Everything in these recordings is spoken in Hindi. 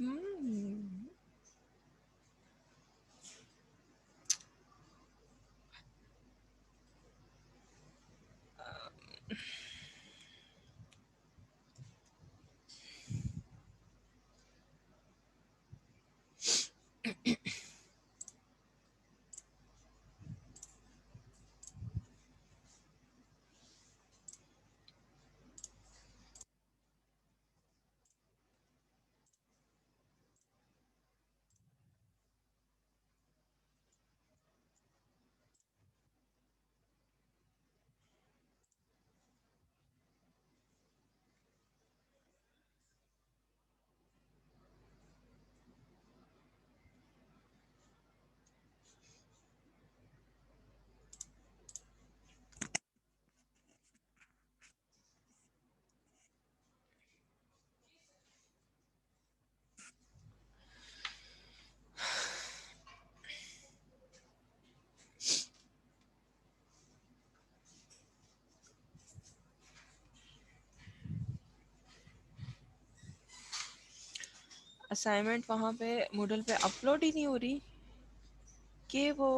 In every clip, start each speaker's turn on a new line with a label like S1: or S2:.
S1: हम्म, असाइनमेंट वहाँ पे मूडल पे अपलोड ही नहीं हो रही कि वो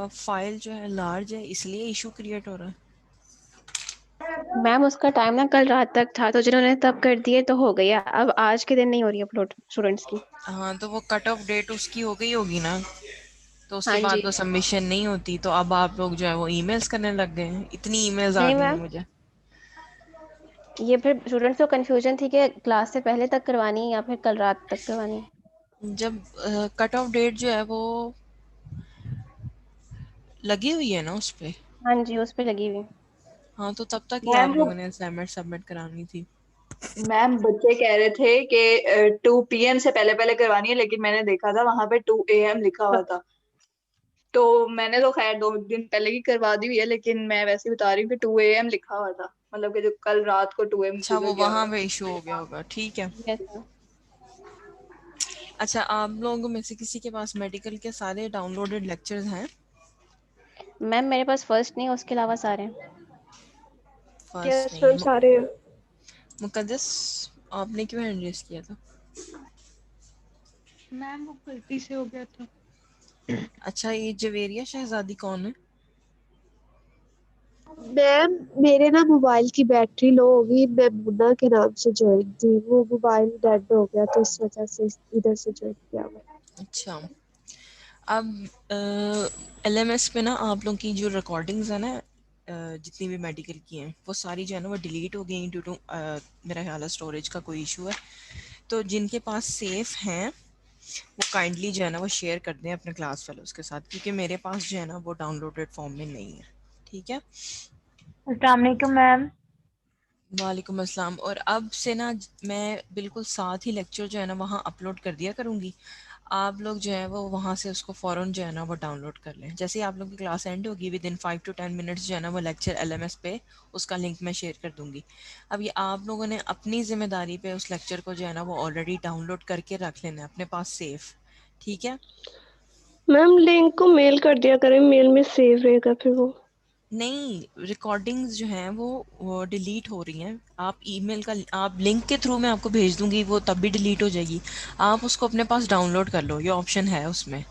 S1: फाइल जो है लार्ज है इसलिए इशू क्रिएट हो रहा है।
S2: मैम उसका टाइम ना कल रात तक था, तो जिन्होंने तब कर दिए तो हो गया। अब आज के दिन नहीं हो रही अपलोड स्टूडेंट्स की।
S1: हाँ तो वो कट ऑफ डेट उसकी हो गई होगी ना, तो उसके
S2: हाँ
S1: बाद
S2: जी।
S1: वो सबमिशन नहीं होती। तो अब आप लोग जो है वो ईमेल्स करने लग गए हैं, इतनी ईमेल्स आ
S2: नहीं
S1: गई हैं
S2: मैम,
S1: मुझे।
S2: ये फिर स्टूडेंट्स को कंफ्यूजन थी कि क्लास से पहले तक करवानी है या फिर कल रात तक करवानी है।
S1: जब कट ऑफ डेट जो है वो लगी हुई है ना उस पे,
S2: हाँ जी, उस पे लगी हुई।
S1: हाँ तो तब तक ही
S3: मैम
S1: आप
S3: वो
S1: लोगों ने असाइनमेंट सबमिट करानी थी।
S3: मैम बच्चे कह रहे थे कि 2 PM से पहले पहले करवानी है, लेकिन मैंने देखा था वहां पे 2 AM लिखा हुआ था। तो मैंने तो खैर 2 दिन पहले की करवा दी हुई है, लेकिन मैं वैसे ही बता रही हूँ कि 2 AM लिखा हुआ था, मतलब कि जो कल रात को 2 AM
S1: अच्छा
S3: गुजर
S1: वो
S3: गया
S1: वहाँ
S3: होगा।
S1: पे इशू हो गया होगा, ठीक है।
S2: Yes ma'am.
S1: अच्छा आप लोगों में से किसी के पास मेडिकल के सारे डाउनलोडेड लेक्चर्स हैं?
S2: मैम मेरे पास फर्स्ट नहीं, उसके अलावा सारे हैं।
S1: फर्स्ट
S4: यस
S1: नहीं है।
S4: मैम, सारे हैं।
S1: मुकद्दस आपने क्यों हैंड रेस किया था?
S4: मैम वो गलती से हो गया था।
S1: अच्छा ये जवेरिया शहजादी कौन है?
S4: मैम मेरे ना मोबाइल की बैटरी लो हो गई, मैं मुन्ना के नाम से ज्वाइन थी, वो मोबाइल डेड हो गया तो इस वजह से इधर से ज्वाइन किया हुआ।
S1: अच्छा अब एलएमएस पे ना आप लोग की जो रिकॉर्डिंग्स है ना, जितनी भी मेडिकल की हैं वो सारी जो है ना वो डिलीट हो गई ड्यू टू मेरा ख्याल है स्टोरेज का कोई इशू है। तो जिनके पास सेफ हैं वो काइंडली जो है ना वो शेयर कर दें अपने क्लास फेलोज के साथ, क्योंकि मेरे पास जो है ना वो डाउनलोडेड फॉर्म में नहीं है। ठीक है।
S5: अस्सलाम वालेकुम मैम।
S1: वालेकुम अस्सलाम। और अब से ना मैं बिल्कुल साथ ही लेक्चर जो है ना वहाँ अपलोड कर दिया करूँगी। आप लोग जो है वो वहाँ से उसको फ़ौरन जो है ना वो डाउनलोड कर लें। जैसे ही आप लोग की क्लास एंड होगी विद इन 5 to 10 मिनट्स जो है ना वो लेक्चर एलएमएस पे उसका लिंक मैं शेयर कर दूँगी। अब ये आप लोगों ने अपनी ज़िम्मेदारी पे उस लेक्चर को जो है ना वो ऑलरेडी डाउनलोड करके रख लेना है अपने पास सेफ। ठीक है।
S4: मैम लिंक को मेल कर दिया करें, मेल में सेव रहेगा फिर वो।
S1: नहीं रिकॉर्डिंग्स जो हैं वो डिलीट हो रही हैं। आप ईमेल का आप लिंक के थ्रू मैं आपको भेज दूंगी, वो तब भी डिलीट हो जाएगी। आप उसको अपने पास डाउनलोड कर लो, ये ऑप्शन है उसमें।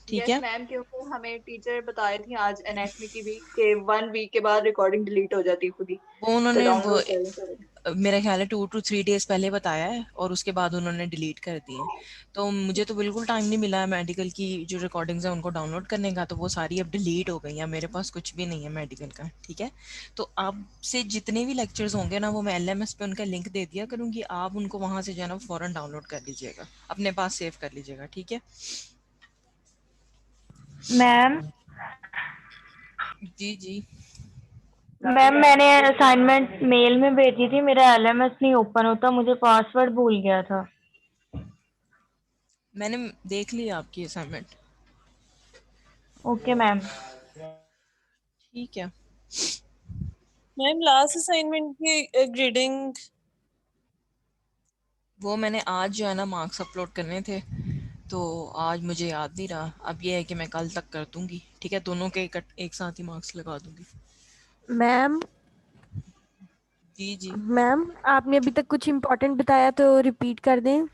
S1: ठीक
S3: यस
S1: है।
S3: मैम, क्योंकि हमें टीचर बताए थी आज एनाटॉमी की भी कि 1 वीक के बाद रिकॉर्डिंग डिलीट हो जाती है खुद ही।
S1: वो
S3: तो
S1: उन्होंने वो
S3: डाउनलोड कर लें करें।
S1: मेरा ख्याल है 2 to 3 days पहले बताया है और उसके बाद उन्होंने डिलीट कर दिए हैं। तो मुझे तो बिल्कुल टाइम नहीं मिला है मेडिकल की जो रिकॉर्डिंग्स हैं उनको डाउनलोड करने का, तो वो सारी अब डिलीट हो गई हैं। मेरे पास कुछ भी नहीं है मेडिकल का। ठीक है। तो अब से जितने भी लेक्चर्स होंगे ना वो मैं एलएमएस पे उनका लिंक दे दिया करूँगी, आप उनको वहाँ से जो है ना फ़ौरन डाउनलोड कर लीजिएगा, अपने पास सेव कर लीजिएगा। ठीक है।
S5: मैम
S1: जी जी।
S5: मैम मैंने असाइनमेंट मेल में भेजी थी, मेरा एलएमएस नहीं ओपन होता, मुझे पासवर्ड भूल गया था।
S1: मैंने देख लिया आपकी असाइनमेंट।
S5: Okay ma'am.
S1: ठीक है।
S6: मैम लास्ट असाइनमेंट की ग्रेडिंग
S1: वो मैंने आज जो है ना मार्क्स अपलोड करने थे, तो आज मुझे याद नहीं रहा। अब ये है कि मैं कल तक कर दूंगी। ठीक है, दोनों के एक साथ ही मार्क्स लगा दूंगी।
S7: मैम
S1: जी जी।
S7: मैम आपने अभी तक कुछ इम्पोर्टेंट बताया तो रिपीट कर दें।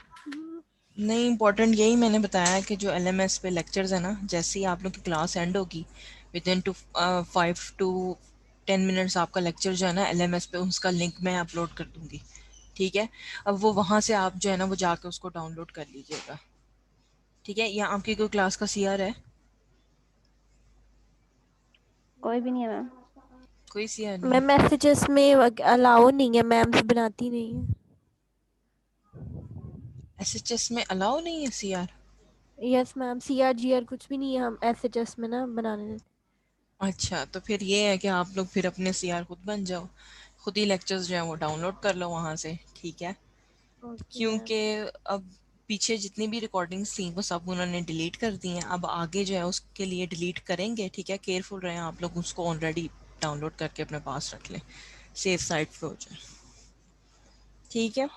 S1: नहीं, इम्पोर्टेंट यही मैंने बताया कि जो LMS पे लेक्चर्स है ना, जैसे ही आप लोग की क्लास एंड होगी विद इन 5 to 10 मिनट्स आपका लेक्चर जो है ना LMS पे, उसका लिंक मैं अपलोड कर दूंगी। ठीक है, अब वो वहाँ से आप जो है ना वो जाके उसको डाउनलोड कर लीजिएगा। ठीक है, या आपकी कोई क्लास का CR है?
S2: कोई भी नहीं है मैम।
S1: कोई CR नहीं
S7: मैम
S1: है?
S7: मैसेजेस में अलाउ नहीं है, मैम से बनाती नहीं है।
S1: SHS में अलाउ नहीं है CR?
S7: Yes ma'am, CR GR कुछ भी नहीं है, हम SHS में ना बनाने देते।
S1: अच्छा, तो फिर ये है कि आप लोग फिर अपने CR खुद बन जाओ, खुद ही लेक्चर्स जो है वो डाउनलोड कर लो वहाँ से। ठीक है,
S7: ओके मैम।
S1: क्योंकि अब पीछे जितनी भी रिकॉर्डिंग्स थी वो सब उन्होंने डिलीट कर दी हैं। अब आगे जो है उसके लिए डिलीट करेंगे। ठीक है, केयरफुल रहें आप लोग, उसको ऑलरेडी डाउनलोड करके अपने पास रख लें, सेफ साइड पे हो जाए। ठीक है,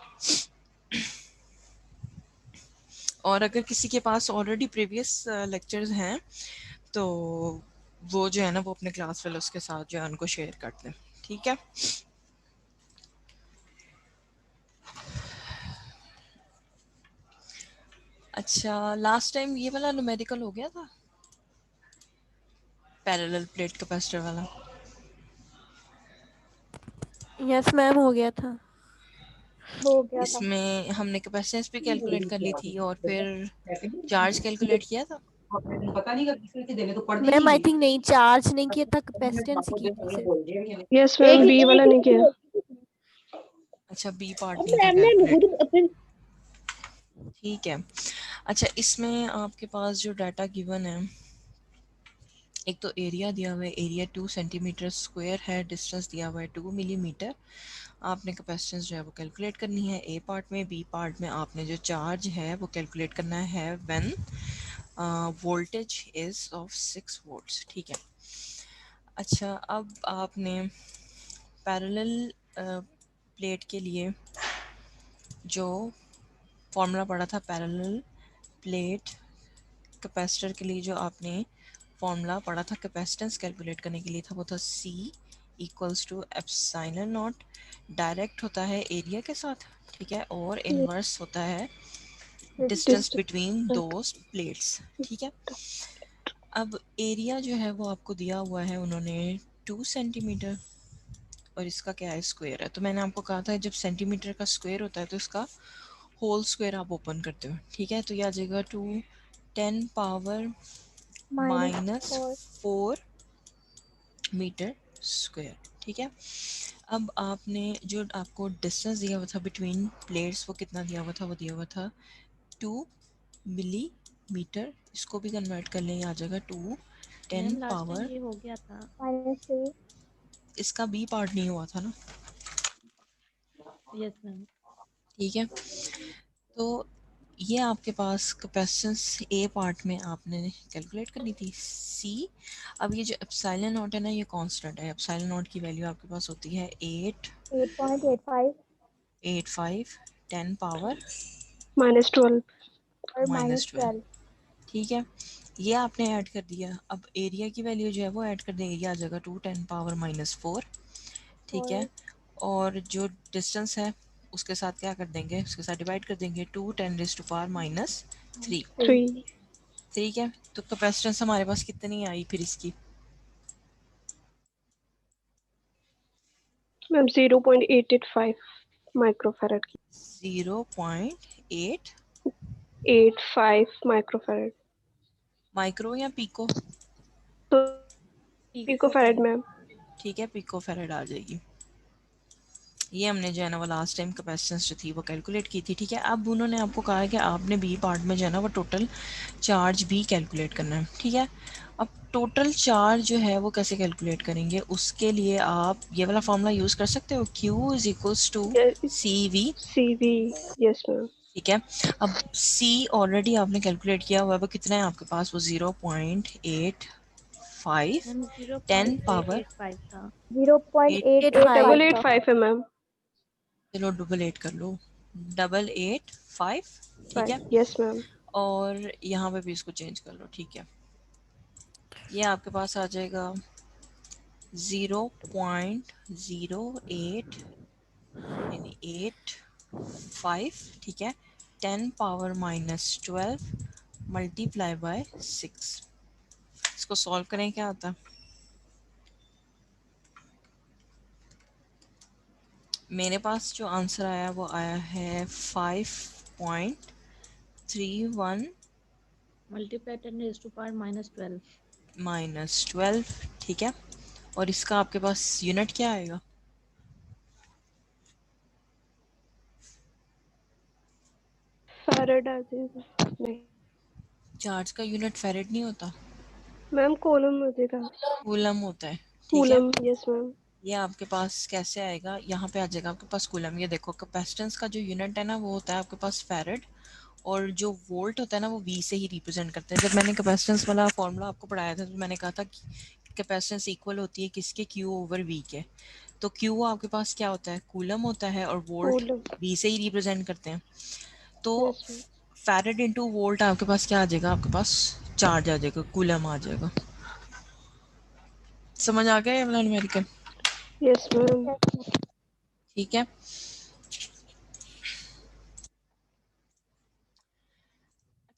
S1: और अगर किसी के पास ऑलरेडी प्रीवियस लेक्चर्स हैं तो वो जो है ना वो अपने क्लास फेलोज के साथ जो है उनको शेयर कर दें। ठीक है, अच्छा लास्ट टाइम ये वाला न्यूमेरिकल हो गया था, पैरेलल प्लेट कैपेसिटर वाला?
S7: यस मैम, हो गया था।
S4: हो गया था।
S1: इसमें हमने कैपेसिटेंस भी कैलकुलेट कर ली थी और फिर चार्ज कैलकुलेट किया था।
S7: मैम आई थिंक नहीं, चार्ज नहीं किया था, कैपेसिटेंस ही की थी सिर्फ।
S4: यस मैम, बी वाला नहीं किया।
S1: अच्छा, बी पार्ट नहीं था कैलकुलेट। ठीक है, अच्छा इसमें आपके पास जो डाटा गिवन है, एक तो एरिया दिया हुआ है, एरिया 2 सेंटीमीटर स्क्वायर है, डिस्टेंस दिया हुआ है 2 मिलीमीटर। आपने कैपेसिटेंस जो है वो कैलकुलेट करनी है ए पार्ट में। बी पार्ट में आपने जो चार्ज है वो कैलकुलेट करना है when voltage is of 6 volts. ठीक है, अच्छा अब आपने पैरेलल प्लेट के लिए जो फॉर्मूला पढ़ा था, पैरेलल प्लेट कैपेसिटर के लिए जो आपने फॉर्मूला पढ़ा था कैपेसिटेंस कैलकुलेट करने के लिए था, वो था C equals to epsilon naught. Direct होता है एरिया के साथ, ठीक है, और इनवर्स होता है distance
S4: distance.
S1: Between those plates. ठीक है, अब एरिया जो है वो आपको दिया हुआ है उन्होंने 2 सेंटीमीटर, और इसका क्या है, स्क्वायर है। तो मैंने आपको कहा था जब सेंटीमीटर का स्क्वायर होता है तो इसका होल स्क्वायर आप ओपन करते हो। ठीक है, तो ये आ जाएगा 2 10 माइनस 4 मीटर स्क्वायर। ठीक है, अब आपने जो आपको डिस्टेंस दिया हुआ था बिटवीन प्लेट्स वो कितना दिया हुआ था, वो दिया हुआ था 2 मिलीमीटर। इसको भी कन्वर्ट कर लें, आ जाएगा 2 10
S7: मैम लास्ट टाइम
S1: पावर,
S7: ये हो गया था।
S1: इसका बी पार्ट नहीं हुआ था ना।
S7: Yes ma'am.
S1: ठीक है, तो ये आपके पास कैपेसिटेंस ए पार्ट में आपने कैलकुलेट करनी थी सी। अब ये जो एप्सिलॉन नॉट है ना, ये कांस्टेंट है। एप्सिलॉन नॉट की वैल्यू आपके पास होती है 8.85 10 पावर
S4: -12।
S1: -12। ठीक है, ये आपने ऐड कर दिया। अब एरिया की वैल्यू जो है वो ऐड कर देंगे, ये आ जाएगा 2 10 पावर -4। ठीक है, और जो डिस्टेंस है उसके साथ क्या कर देंगे, उसके साथ डिवाइड कर देंगे, 2 10⁻³
S4: 3।
S1: ठीक है, तो कैपेसिटेंस हमारे पास कितनी आई फिर इसकी?
S4: मैम 0.885 माइक्रोफैरड की।
S1: 0.8
S4: 85 माइक्रोफैरड।
S1: माइक्रो या पिको?
S4: तो पिकोफैरड मैम।
S1: ठीक है, पिको फेरेड आ जाएगी। ये हमने जो है ना वो लास्ट टाइम कैपेसिटेंस जो थी वो कैलकुलेट की थी। ठीक है, अब उन्होंने आपको कहा है कि आपने बी पार्ट में जो है ना वो टोटल चार्ज भी कैलकुलेट करना है। ठीक है, अब टोटल चार्ज जो है वो कैसे कैलकुलेट करेंगे, उसके लिए आप ये वाला फॉर्मूला यूज़ कर सकते हो, Q is equals to CV।
S4: CV। Yes ma'am.
S1: ठीक है, अब C ऑलरेडी आपने कैलकुलेट किया हुआ है, वो कितना है आपके पास, वो 0.85
S7: मैम
S1: 10 पावर
S7: 0.885 था।
S1: 8।
S7: 85।
S4: 885 है मैम।
S1: चलो डबल 8 कर लो, 885। ठीक है,
S4: यस मैम।
S1: और यहाँ पे भी इसको चेंज कर लो। ठीक है, ये आपके पास आ जाएगा 0.08 यानी 85। ठीक है, 10 पावर -12 मल्टीप्लाई बाय 6। इसको सॉल्व करें, क्या आता है? मेरे पास जो आंसर आया वो आया है 5.31
S8: मल्टीप्लाई 10 रेज़ टू पावर -12।
S1: -12, ठीक है। और इसका आपके पास यूनिट क्या आएगा?
S4: फैराड आ जाएगा। नहीं
S1: चार्ज का यूनिट फेरेड नहीं होता,
S4: मैम, कूलम हो जाएगा।
S1: कूलम होता है, ठीक है।
S4: Coulomb, yes ma'am.
S1: ये आपके पास कैसे आएगा? यहाँ पे आ जाएगा आपके पास कूलम। ये देखो, कैपेसिटेंस का जो यूनिट है ना वो होता है आपके पास फेरेड, और जो वोल्ट होता है ना वो वी से ही रिप्रेजेंट करते हैं। जब मैंने कैपेसिटेंस वाला फॉर्मूला आपको पढ़ाया था तो मैंने कहा था कि कैपेसिटेंस इक्वल होती है किसके? क्यू ओवर वी के। तो क्यू आपके पास क्या होता है? कूलम होता है, और वोल्ट
S4: कूलम,
S1: वी से ही रिप्रेजेंट करते हैं। तो
S4: यस मैम।
S1: फेरेड इंटू वोल्ट आपके पास क्या आ जाएगा? आपके पास चार्ज आ जाएगा, कूलम आ जाएगा। समझ आ गया ये वाला न्यूमेरिकल?
S4: Yes ma'am.
S1: ठीक है।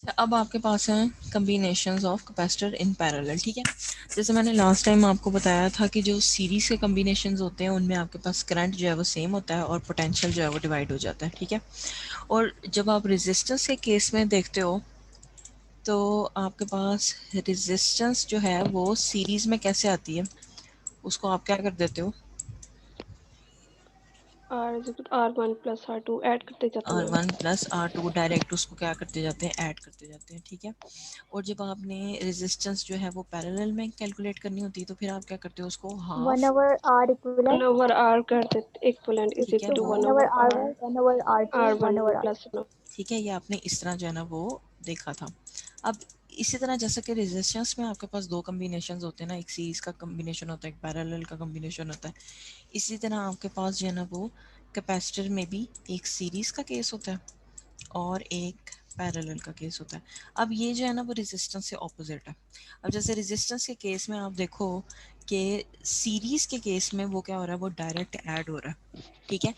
S1: अच्छा, अब आपके पास हैं combinations of capacitor in parallel, ठीक है। जैसे मैंने लास्ट टाइम आपको बताया था कि जो सीरीज के कम्बिनेशंस होते हैं उनमें आपके पास करंट जो है वो सेम होता है और पोटेंशियल जो है वो डिवाइड हो जाता है, ठीक है। और जब आप रेजिस्टेंस के केस में देखते हो तो आपके पास रेजिस्टेंस जो है वो सीरीज में कैसे आती है? उसको आप क्या कर देते हो?
S4: R1 प्लस R2 ऐड करते जाते हैं ma'am.
S1: R1 plus R2 direct उसको क्या करते जाते हैं? ऐड करते जाते हैं, ठीक है। और जब आपने रेजिस्टेंस जो है वो पैरेलल में कैलकुलेट करनी होती है तो फिर आप क्या करते हो? उसको
S7: one
S1: half,
S7: over r
S4: 1
S7: equivalent,
S4: over R कर देते, इक्विवेलेंट इज
S1: ठीक है,
S4: इक्वल टू
S1: वो
S4: 1
S7: one over
S4: over
S7: r
S4: R,
S7: one, one over r two, one
S4: R1
S7: over r.
S4: Plus no.
S1: ठीक है। ये आपने इस तरह जो है ना वो देखा था। अब इसी तरह जैसे कि रेजिस्टेंस में आपके पास दो कम्बिनेशंस होते हैं ना, एक सीरीज का कम्बिनेशन होता है, एक पैरेलल का कम्बिनेशन होता है। इसी तरह आपके पास जो है ना वो कैपेसिटर में भी एक सीरीज का केस होता है और एक पैरेलल का केस होता है। अब ये जो है ना वो रेजिस्टेंस से ऑपोजिट है। अब जैसे रेजिस्टेंस के केस में आप देखो कि सीरीज के केस में वो क्या हो रहा है? वो डायरेक्ट ऐड हो रहा है, ठीक है।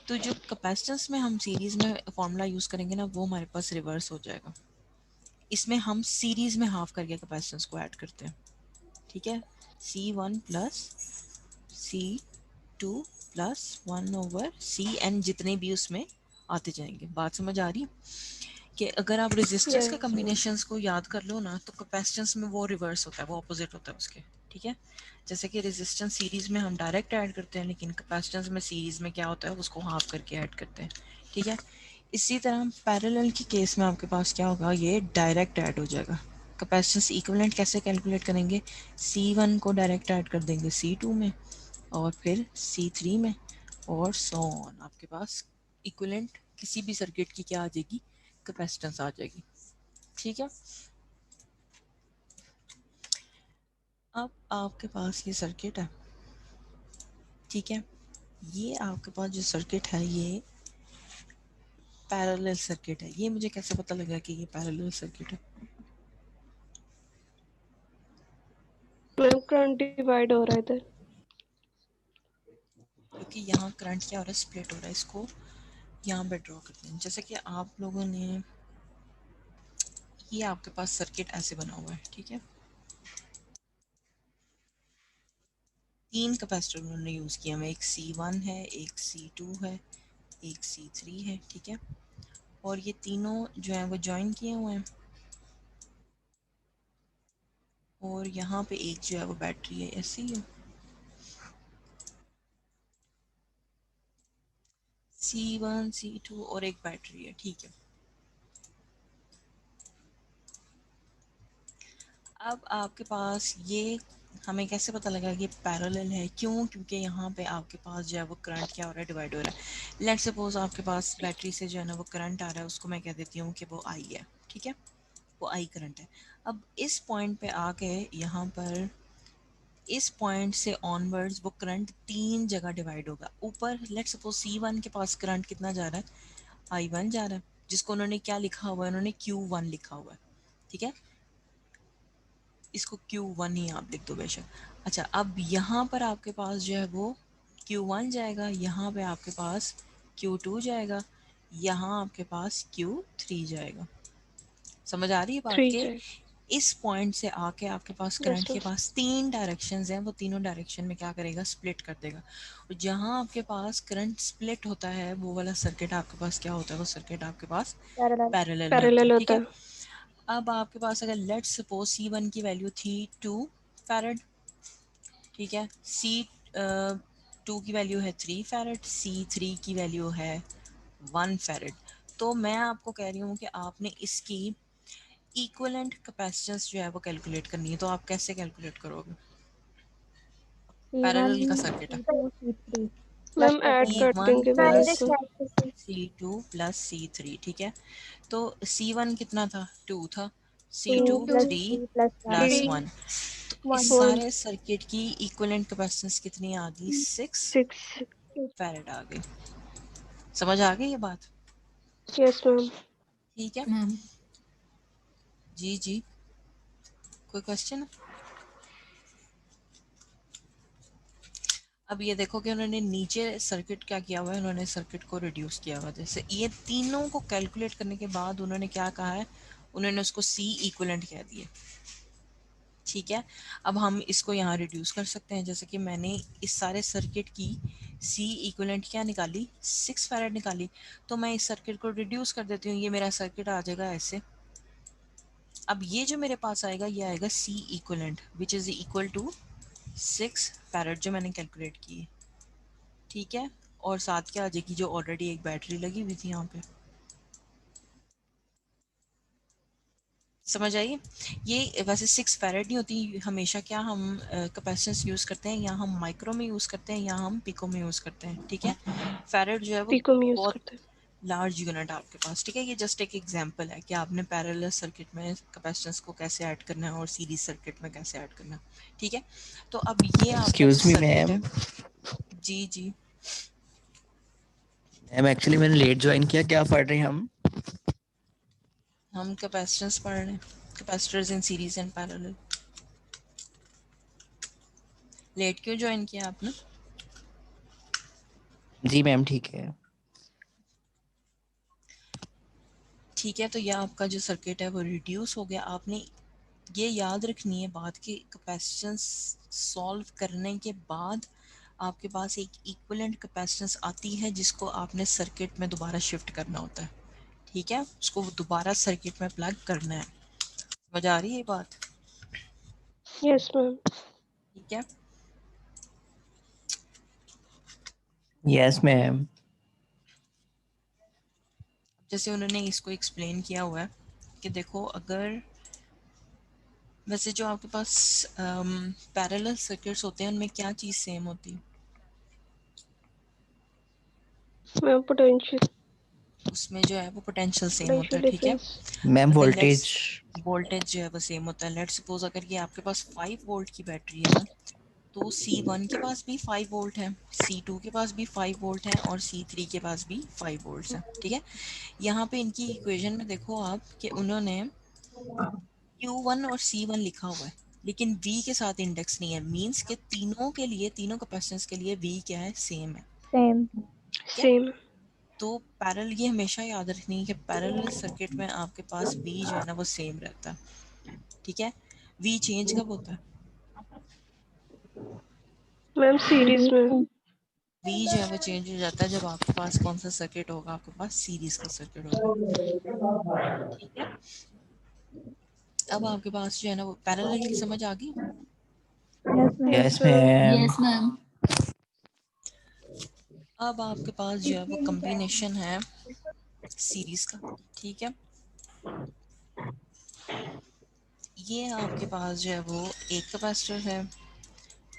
S1: तो जो कैपेसिटेंस में हम सीरीज में फॉर्मूला यूज करेंगे ना वो हमारे पास रिवर्स हो जाएगा। इसमें हम सीरीज में हाफ करके कैपेसिटेंस को ऐड करते हैं, ठीक है। C1 plus C2 plus 1 over CN, जितने भी उसमें आते जाएंगे। बात समझ आ रही? कि अगर आप रेजिस्टेंस के
S4: यस मैम।
S1: कम्बिनेशंस को याद कर लो ना तो कैपेसिटेंस में वो रिवर्स होता है, वो ऑपोजिट होता है उसके, ठीक है। जैसे कि रेजिस्टेंस सीरीज में हम डायरेक्ट ऐड करते हैं, लेकिन कैपेसिटेंस में सीरीज में क्या होता है? उसको हाफ करके ऐड करते हैं, ठीक है। इसी तरह पैरेलल के केस में आपके पास क्या होगा? ये डायरेक्ट ऐड हो जाएगा। कैपेसिटेंस इक्विवेलेंट कैसे कैलकुलेट करेंगे? C1 को डायरेक्ट ऐड कर देंगे C2 में, और फिर C3 में, और सो ऑन। आपके पास इक्विवेलेंट किसी भी सर्किट की क्या आ जाएगी? कैपेसिटेंस आ जाएगी, ठीक है। अब आपके पास ये सर्किट है, ठीक है। ये आपके पास जो सर्किट है ये पैरेलल सर्किट है। ये मुझे कैसे पता लगा कि ये पैरेलल सर्किट है?
S4: मैम करंट डिवाइड हो रहा है इधर।
S1: क्योंकि यहाँ करंट क्या हो रहा है? स्प्लिट हो रहा है। इसको यहाँ पे ड्रॉ करते हैं। जैसे कि आप लोगों ने, ये आपके पास सर्किट ऐसे बना हुआ है, ठीक है। तीन कैपेसिटर उन्होंने यूज़ किया है। एक C1 है, एक C2 है, एक C3 है, ठीक है। और ये तीनों जो है वो ज्वाइन किए हुए हैं, और यहाँ पे एक जो है वो बैटरी है, ऐसे ही है। C1 C2 और एक बैटरी है, ठीक है। अब आपके पास ये, हमें कैसे पता लगा कि पैरेलल है? क्यों? क्योंकि यहाँ पे आपके पास जो है वो करंट क्या हो रहा है? डिवाइड हो रहा है। लेट्स सपोज आपके पास बैटरी से जो है ना वो करंट आ रहा है, उसको मैं कह देती हूँ कि वो आई है, ठीक है। वो आई करंट है। अब इस पॉइंट पे आके यहाँ पर इस पॉइंट से ऑनवर्ड्स वो करंट तीन जगह डिवाइड होगा। ऊपर लेट्स सपोज C1 के पास करंट कितना जा रहा है? I1 जा रहा है, जिसको उन्होंने क्या लिखा हुआ है? उन्होंने Q1 लिखा हुआ है, ठीक है। इसको Q1 ही आप लिख दो बेशक। अच्छा, अब यहाँ पर आपके पास जो है वो Q1 जाएगा, यहाँ पे आपके पास Q2 जाएगा, यहाँ आपके पास Q3 जाएगा। समझ आ रही है बात
S4: 3
S1: के
S4: जाए।
S1: इस पॉइंट से आके आपके पास करंट के पास 3 डायरेक्शंस हैं, वो तीनों डायरेक्शन में क्या करेगा, स्प्लिट कर देगा। और जहाँ आपके पास करंट स्प्लिट होता है वो वाला सर्किट आपके पास क्या होता है, वो सर्किट आपके पास
S2: पैरेलल
S1: पैरेलल में होता है।
S4: पैरेलल
S1: ठीक
S4: होता
S1: है,
S4: है।
S1: अब आपके पास अगर लेट्स सपोज C1 की वैल्यू थी 2 फैरड, ठीक है, C2 की वैल्यू है 3 फैरड, C3 की वैल्यू है 1 फैरड। तो मैं आपको कह रही हूँ कि आपने इसकी इक्विवेलेंट कैपेसिटेंस जो है वो कैलकुलेट करनी है। तो आप कैसे कैलकुलेट करोगे?
S7: C1
S1: पैरेलल का सर्किट है,
S7: C2 C3 plus
S4: ma'am add कर
S1: C1
S4: देंगे वैल्यूज
S1: प्लस
S4: को।
S1: C2 plus C3। ठीक है, तो C1 कितना था, 2 था,
S7: 2
S1: C2
S7: प्लस
S1: 3
S7: 3 प्लस
S1: प्लस
S7: 1
S1: 1। तो इस
S7: 1
S1: सारे सर्किट की इक्विवेलेंट कैपेसिटेंस कितनी आ गई, 6
S4: 6।
S1: फैरेड आ गई। समझ आ गई ये बात?
S4: Yes ma'am.
S1: ठीक है
S8: मैम
S1: जी जी, कोई क्वेश्चन? अब ये देखो कि उन्होंने नीचे सर्किट क्या किया हुआ है, उन्होंने सर्किट को रिड्यूस किया हुआ है। जैसे ये तीनों को कैलकुलेट करने के बाद उन्होंने क्या कहा है, उन्होंने उसको C इक्विवेलेंट कह दिया। ठीक है, अब हम इसको यहाँ रिड्यूस कर सकते हैं। जैसे कि मैंने इस सारे सर्किट की C इक्विवेलेंट क्या निकाली, 6 फैरेड निकाली। तो मैं इस सर्किट को रिड्यूस कर देती हूँ, ये मेरा सर्किट आ जाएगा ऐसे। अब ये जो मेरे पास आएगा ये आएगा C equivalent which is equal to 6 farad जो मैंने कैलकुलेट की है। ठीक है, और साथ क्या आ जाएगी, जो ऑलरेडी एक बैटरी लगी हुई थी यहाँ पे। समझ आइए, ये वैसे 6 फैरेड नहीं होती हमेशा, क्या हम कैपेसिटेंस यूज़ करते हैं या हम माइक्रो में यूज़ करते हैं या हम पिको में यूज़ करते हैं। ठीक है, फैरेड जो है वो
S4: पीको में यूज
S1: बहुत
S4: करते हैं।
S1: लार्ज यूनिट आपके पास। ठीक है, ये जस्ट एक एग्जांपल है कि आपने पैरेलल सर्किट में कैपेसिटेंस को कैसे ऐड करना है और सीरीज सर्किट में कैसे ऐड करना है। ठीक है, तो अब ये आपका जो
S9: एक्सक्यूज मी
S1: सर्किट
S9: मैम,
S1: है, जी जी,
S9: मैम एक्चुअली मैंने लेट ज्वाइन किया, क्या पढ़ रहे हैं हम?
S1: हम कैपेसिटेंस पढ़ रहे हैं, capacitors in series and parallel. Late क्यों ज्वाइन किया आपने?
S9: जी मैम ठीक है।
S1: ठीक है, तो यह आपका जो सर्किट है वो रिड्यूस हो गया। आपने ये याद रखनी है बात कि कैपेसिटेंस सॉल्व करने के बाद आपके पास एक इक्विवेलेंट कैपेसिटेंस आती है जिसको आपने सर्किट में दोबारा शिफ्ट करना होता है। ठीक है, उसको दोबारा सर्किट में प्लग करना है। समझ आ रही है ये बात?
S4: Yes ma'am.
S1: ठीक है,
S9: यस मैम।
S1: जैसे उन्होंने इसको एक्सप्लेन किया हुआ है कि देखो, अगर वैसे जो आपके पास पैरेलल सर्किट्स होते हैं उनमें क्या चीज़ सेम होती है?
S4: मैम पोटेंशियल
S1: उसमें जो है वो पोटेंशियल सेम होता है। ठीक है,
S4: डिफरेंस।
S9: मैम
S1: अगर
S9: वोल्टेज।
S1: लेट्स वोल्टेज जो है वो सेम होता है। लेट्स सपोज अगर ये आपके पास 5 वोल्ट की बैटरी है ना, तो C1 के पास भी 5 वोल्ट है, C2 के पास भी 5 वोल्ट है और C3 के पास भी 5 वोल्ट है। ठीक है, यहाँ पे इनकी इक्वेशन में देखो आप कि उन्होंने Q1 और C1 लिखा हुआ है लेकिन V के साथ इंडेक्स नहीं है। मींस के तीनों के लिए, तीनों कैपेसिटेंस के लिए V क्या है, सेम है।
S7: सेम
S1: ठीक है,
S4: सेम।
S1: तो पैरेलल, ये हमेशा याद रखनी है कि पैरेलल सर्किट में आपके पास V जो है ना वो सेम रहता है। ठीक है, V चेंज कब होता है?
S4: मैम सीरीज में।
S1: V जो है वो चेंज हो जाता है जब आपके पास कौन सा सर्किट होगा, आपके पास सीरीज का सर्किट होगा। ठीक है, अब आपके पास जो है ना वो पैरेलल की समझ आ गई।
S7: Yes ma'am
S4: yes
S9: yes
S4: ma'am.
S9: Ma'am.
S8: Yes ma'am
S1: अब आपके पास जो है वो कॉम्बिनेशन है सीरीज का। ठीक है, ये आपके पास जो है वो एक कैपेसिटर है,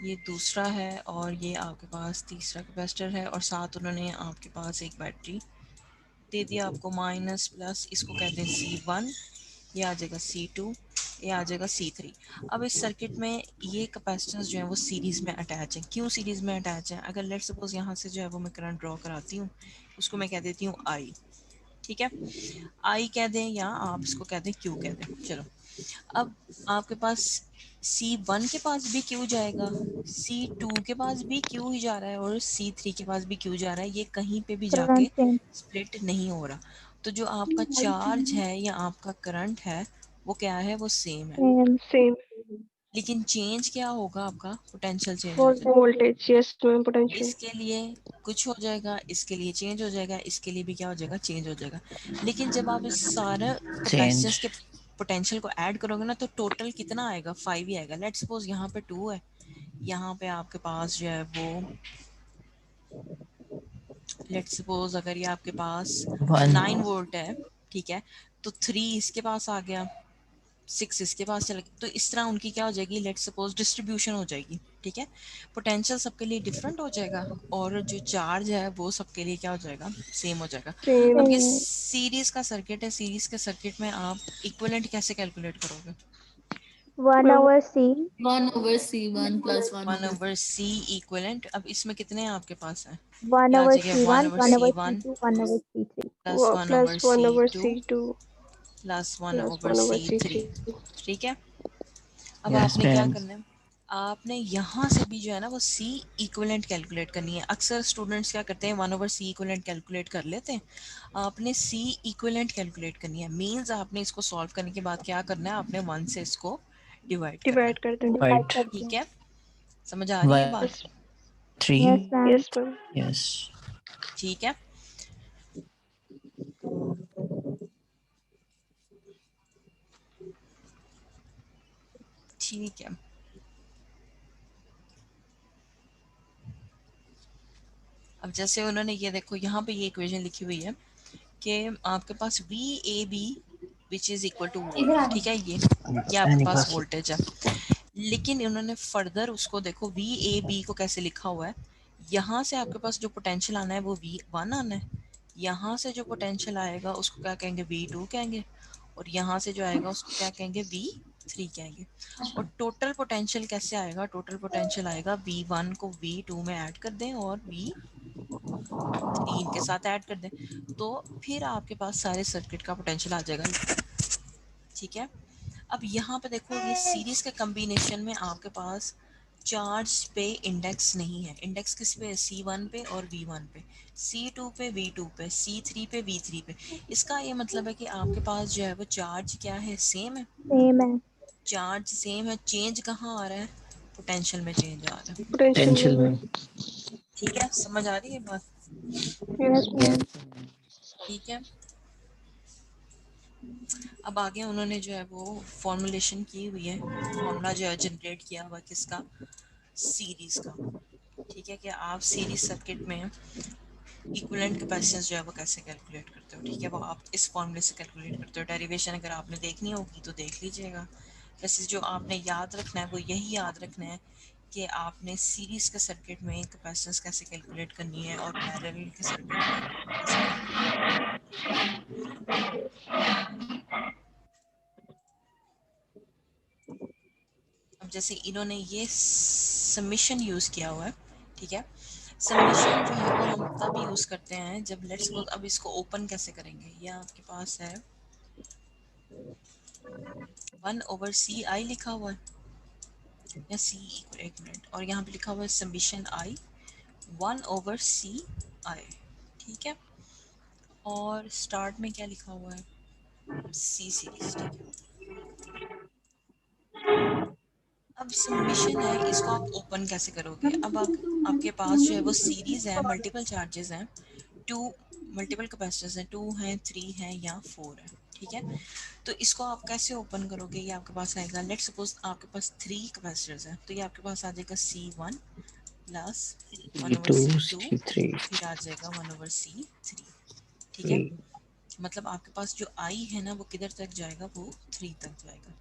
S1: ये दूसरा है और ये आपके पास तीसरा कैपेसिटर है, और साथ उन्होंने आपके पास एक बैटरी दे दिया आपको, माइनस प्लस, इसको कहते हैं C1, ये आ जाएगा C2, ये आ जाएगा C3। अब इस सर्किट में ये कैपेसिटेंस जो है वो सीरीज़ में अटैच है। क्यों सीरीज़ में अटैच है? अगर लेट सपोज यहाँ से जो है वो मैं करंट ड्रॉ कराती हूँ, उसको मैं कह देती हूँ I। ठीक है, आई कह दें या आप इसको कह दें क्यू कह दें। चलो, अब आपके पास C1 के पास भी क्यू जाएगा, C2 के पास भी क्यू ही जा रहा है और C3 के पास भी क्यू जा रहा है। ये कहीं पे भी जाके स्प्लिट नहीं हो रहा। तो जो आपका चार्ज है या आपका करंट है वो क्या है, वो सेम है।
S4: सेम
S1: लेकिन चेंज क्या होगा, आपका पोटेंशियल चेंज हो जाएगा।
S4: Voltage, yes ma'am, potential.
S1: इसके लिए कुछ हो जाएगा, इसके लिए चेंज हो जाएगा, इसके लिए भी क्या हो जाएगा, चेंज हो जाएगा। लेकिन जब आप इस सारे कैपेसिटेंस
S9: चेंज
S1: के पोटेंशियल को ऐड करोगे ना तो टोटल कितना आएगा, 5 ही आएगा। लेट्स सपोज यहाँ पे 2 है, यहाँ पे आपके पास जो है वो, लेट्स सपोज अगर ये आपके पास 9
S9: 1
S1: वोल्ट है, ठीक है, तो 3 इसके पास आ गया, 6 इसके पास चला गया। तो इस तरह उनकी क्या हो जाएगी, लेट्स सपोज डिस्ट्रीब्यूशन हो जाएगी। ठीक है, पोटेंशियल सबके लिए डिफरेंट हो जाएगा और जो चार्ज है वो सबके लिए क्या हो जाएगा, सेम हो जाएगा। अब ये सीरीज का सर्किट है, सीरीज के सर्किट में आप इक्विवेलेंट कैसे कैलकुलेट करोगे?
S7: 1/C
S8: 1/C1 +
S1: 1/C equivalent. अब इसमें कितने हैं आपके पास है, ये आ जाएगा
S7: 1/C1
S1: 1/C1
S7: 1/C2 1/C3
S1: plus
S4: plus
S1: 1/C2
S4: 1/C2
S1: plus
S4: plus
S1: 1/C3।
S4: 1/C3।
S1: ठीक है, अब
S9: यस
S1: आपने क्या
S9: मैम।
S1: करना है, आपने यहाँ से भी जो है ना वो C इक्विवेलेंट कैलकुलेट करनी है। अक्सर स्टूडेंट्स क्या करते हैं 1/C इक्विवेलेंट कैलकुलेट कर लेते हैं। आपने C इक्विवेलेंट कैलकुलेट करनी है, मींस आपने इसको सॉल्व करने के बाद क्या करना है, आपने 1 से इसको डिवाइड करना है।
S4: डिवाइड कर देना।
S9: वाइट
S1: ठीक है, समझ आ रही है बात?
S9: 3
S7: yes ma'am.
S4: Yes ma'am.
S9: Yes.
S1: ठीक है, ठीक है। अब जैसे उन्होंने ये देखो यहाँ पे ये इक्वेशन लिखी हुई है कि आपके पास VAB which is equal two volt. ठीक है, ये आपके पास वोल्टेज है। लेकिन इन्होंने फर्दर उसको देखो VAB को कैसे लिखा हुआ है, यहाँ से आपके पास जो पोटेंशियल आना है वो V1 आना है, यहाँ से जो पोटेंशियल आएगा उसको क्या कहेंगे, V2 कहेंगे, और यहाँ से जो आएगा उसको क्या कहेंगे, V3 कहेंगे। और टोटल पोटेंशियल कैसे आएगा, टोटल पोटेंशियल आएगा V1 को V2 में ऐड कर दें और V3 के साथ ऐड कर दें, तो फिर आपके पास सारे सर्किट का पोटेंशियल आ जाएगा। ठीक है, अब यहाँ पे देखो ये सीरीज के कॉम्बिनेशन में आपके पास चार्ज पे इंडेक्स नहीं है। इंडेक्स किस पे है, C1 पे और V1 पे, C2 पे V2 पे, C3 पे V3 पे। इसका ये मतलब है कि आपके पास जो है वो चार्ज क्या है, सेम है।
S7: सेम है।
S1: चार्ज सेम है, चेंज कहाँ आ रहा है, पोटेंशियल में चेंज आ रहा है।
S4: पोटेंशियल
S9: पोटेंशियल
S4: में।
S9: में।
S1: ठीक है, समझ आ रही है बात?
S4: Yes ma'am.
S1: ठीक है, अब आगे उन्होंने जो है वो फॉर्मुलेशन की हुई है, फॉर्मूला जो है जनरेट किया हुआ किसका, सीरीज का। ठीक है, कि आप सीरीज सर्किट में इक्विवेलेंट कैपेसिटेंस जो है वो कैसे कैलकुलेट करते हो। ठीक है, वो आप इस फॉर्मूले से कैलकुलेट करते हो। डेरिवेशन अगर आपने देखनी होगी तो देख लीजिएगा। वैसे जो आपने याद रखना है वो यही याद रखना है कि आपने सीरीज के सर्किट में कैपेसिटेंस कैसे कैलकुलेट करनी है और पैरेलल के सर्किट में कैसे कैलकुलेट। अब जैसे इन्होंने ये समीशन यूज़ किया हुआ है, ठीक है, समीशन जो है वो हम तब यूज़ करते हैं जब लेट्स सपोज, अब इसको ओपन कैसे करेंगे, ये आपके पास है 1/CI लिखा हुआ है या C इक्वल, एक मिनट, और यहाँ पे लिखा हुआ है समीशन I 1/CI। ठीक है, और स्टार्ट में क्या लिखा हुआ है, C सीरीज। ठीक है, अब सबमिशन है, इसको आप ओपन कैसे करोगे। अब आपके पास जो है वो सीरीज है, मल्टीपल चार्जेस हैं, 2 मल्टीपल कैपेसिटर्स हैं, 2 हैं, 3 हैं या 4 है। ठीक है, तो इसको आप कैसे ओपन करोगे, ये आपके पास आएगा, लेट्स सपोज आपके पास 3 कैपेसिटर्स हैं, तो ये आपके पास आ जाएगा C1 प्लस 1/C2,
S9: C3
S1: फिर आ जाएगा 1/C3। ठीक है, मतलब आपके पास जो I है ना वो किधर तक जाएगा, वो 3 तक जाएगा।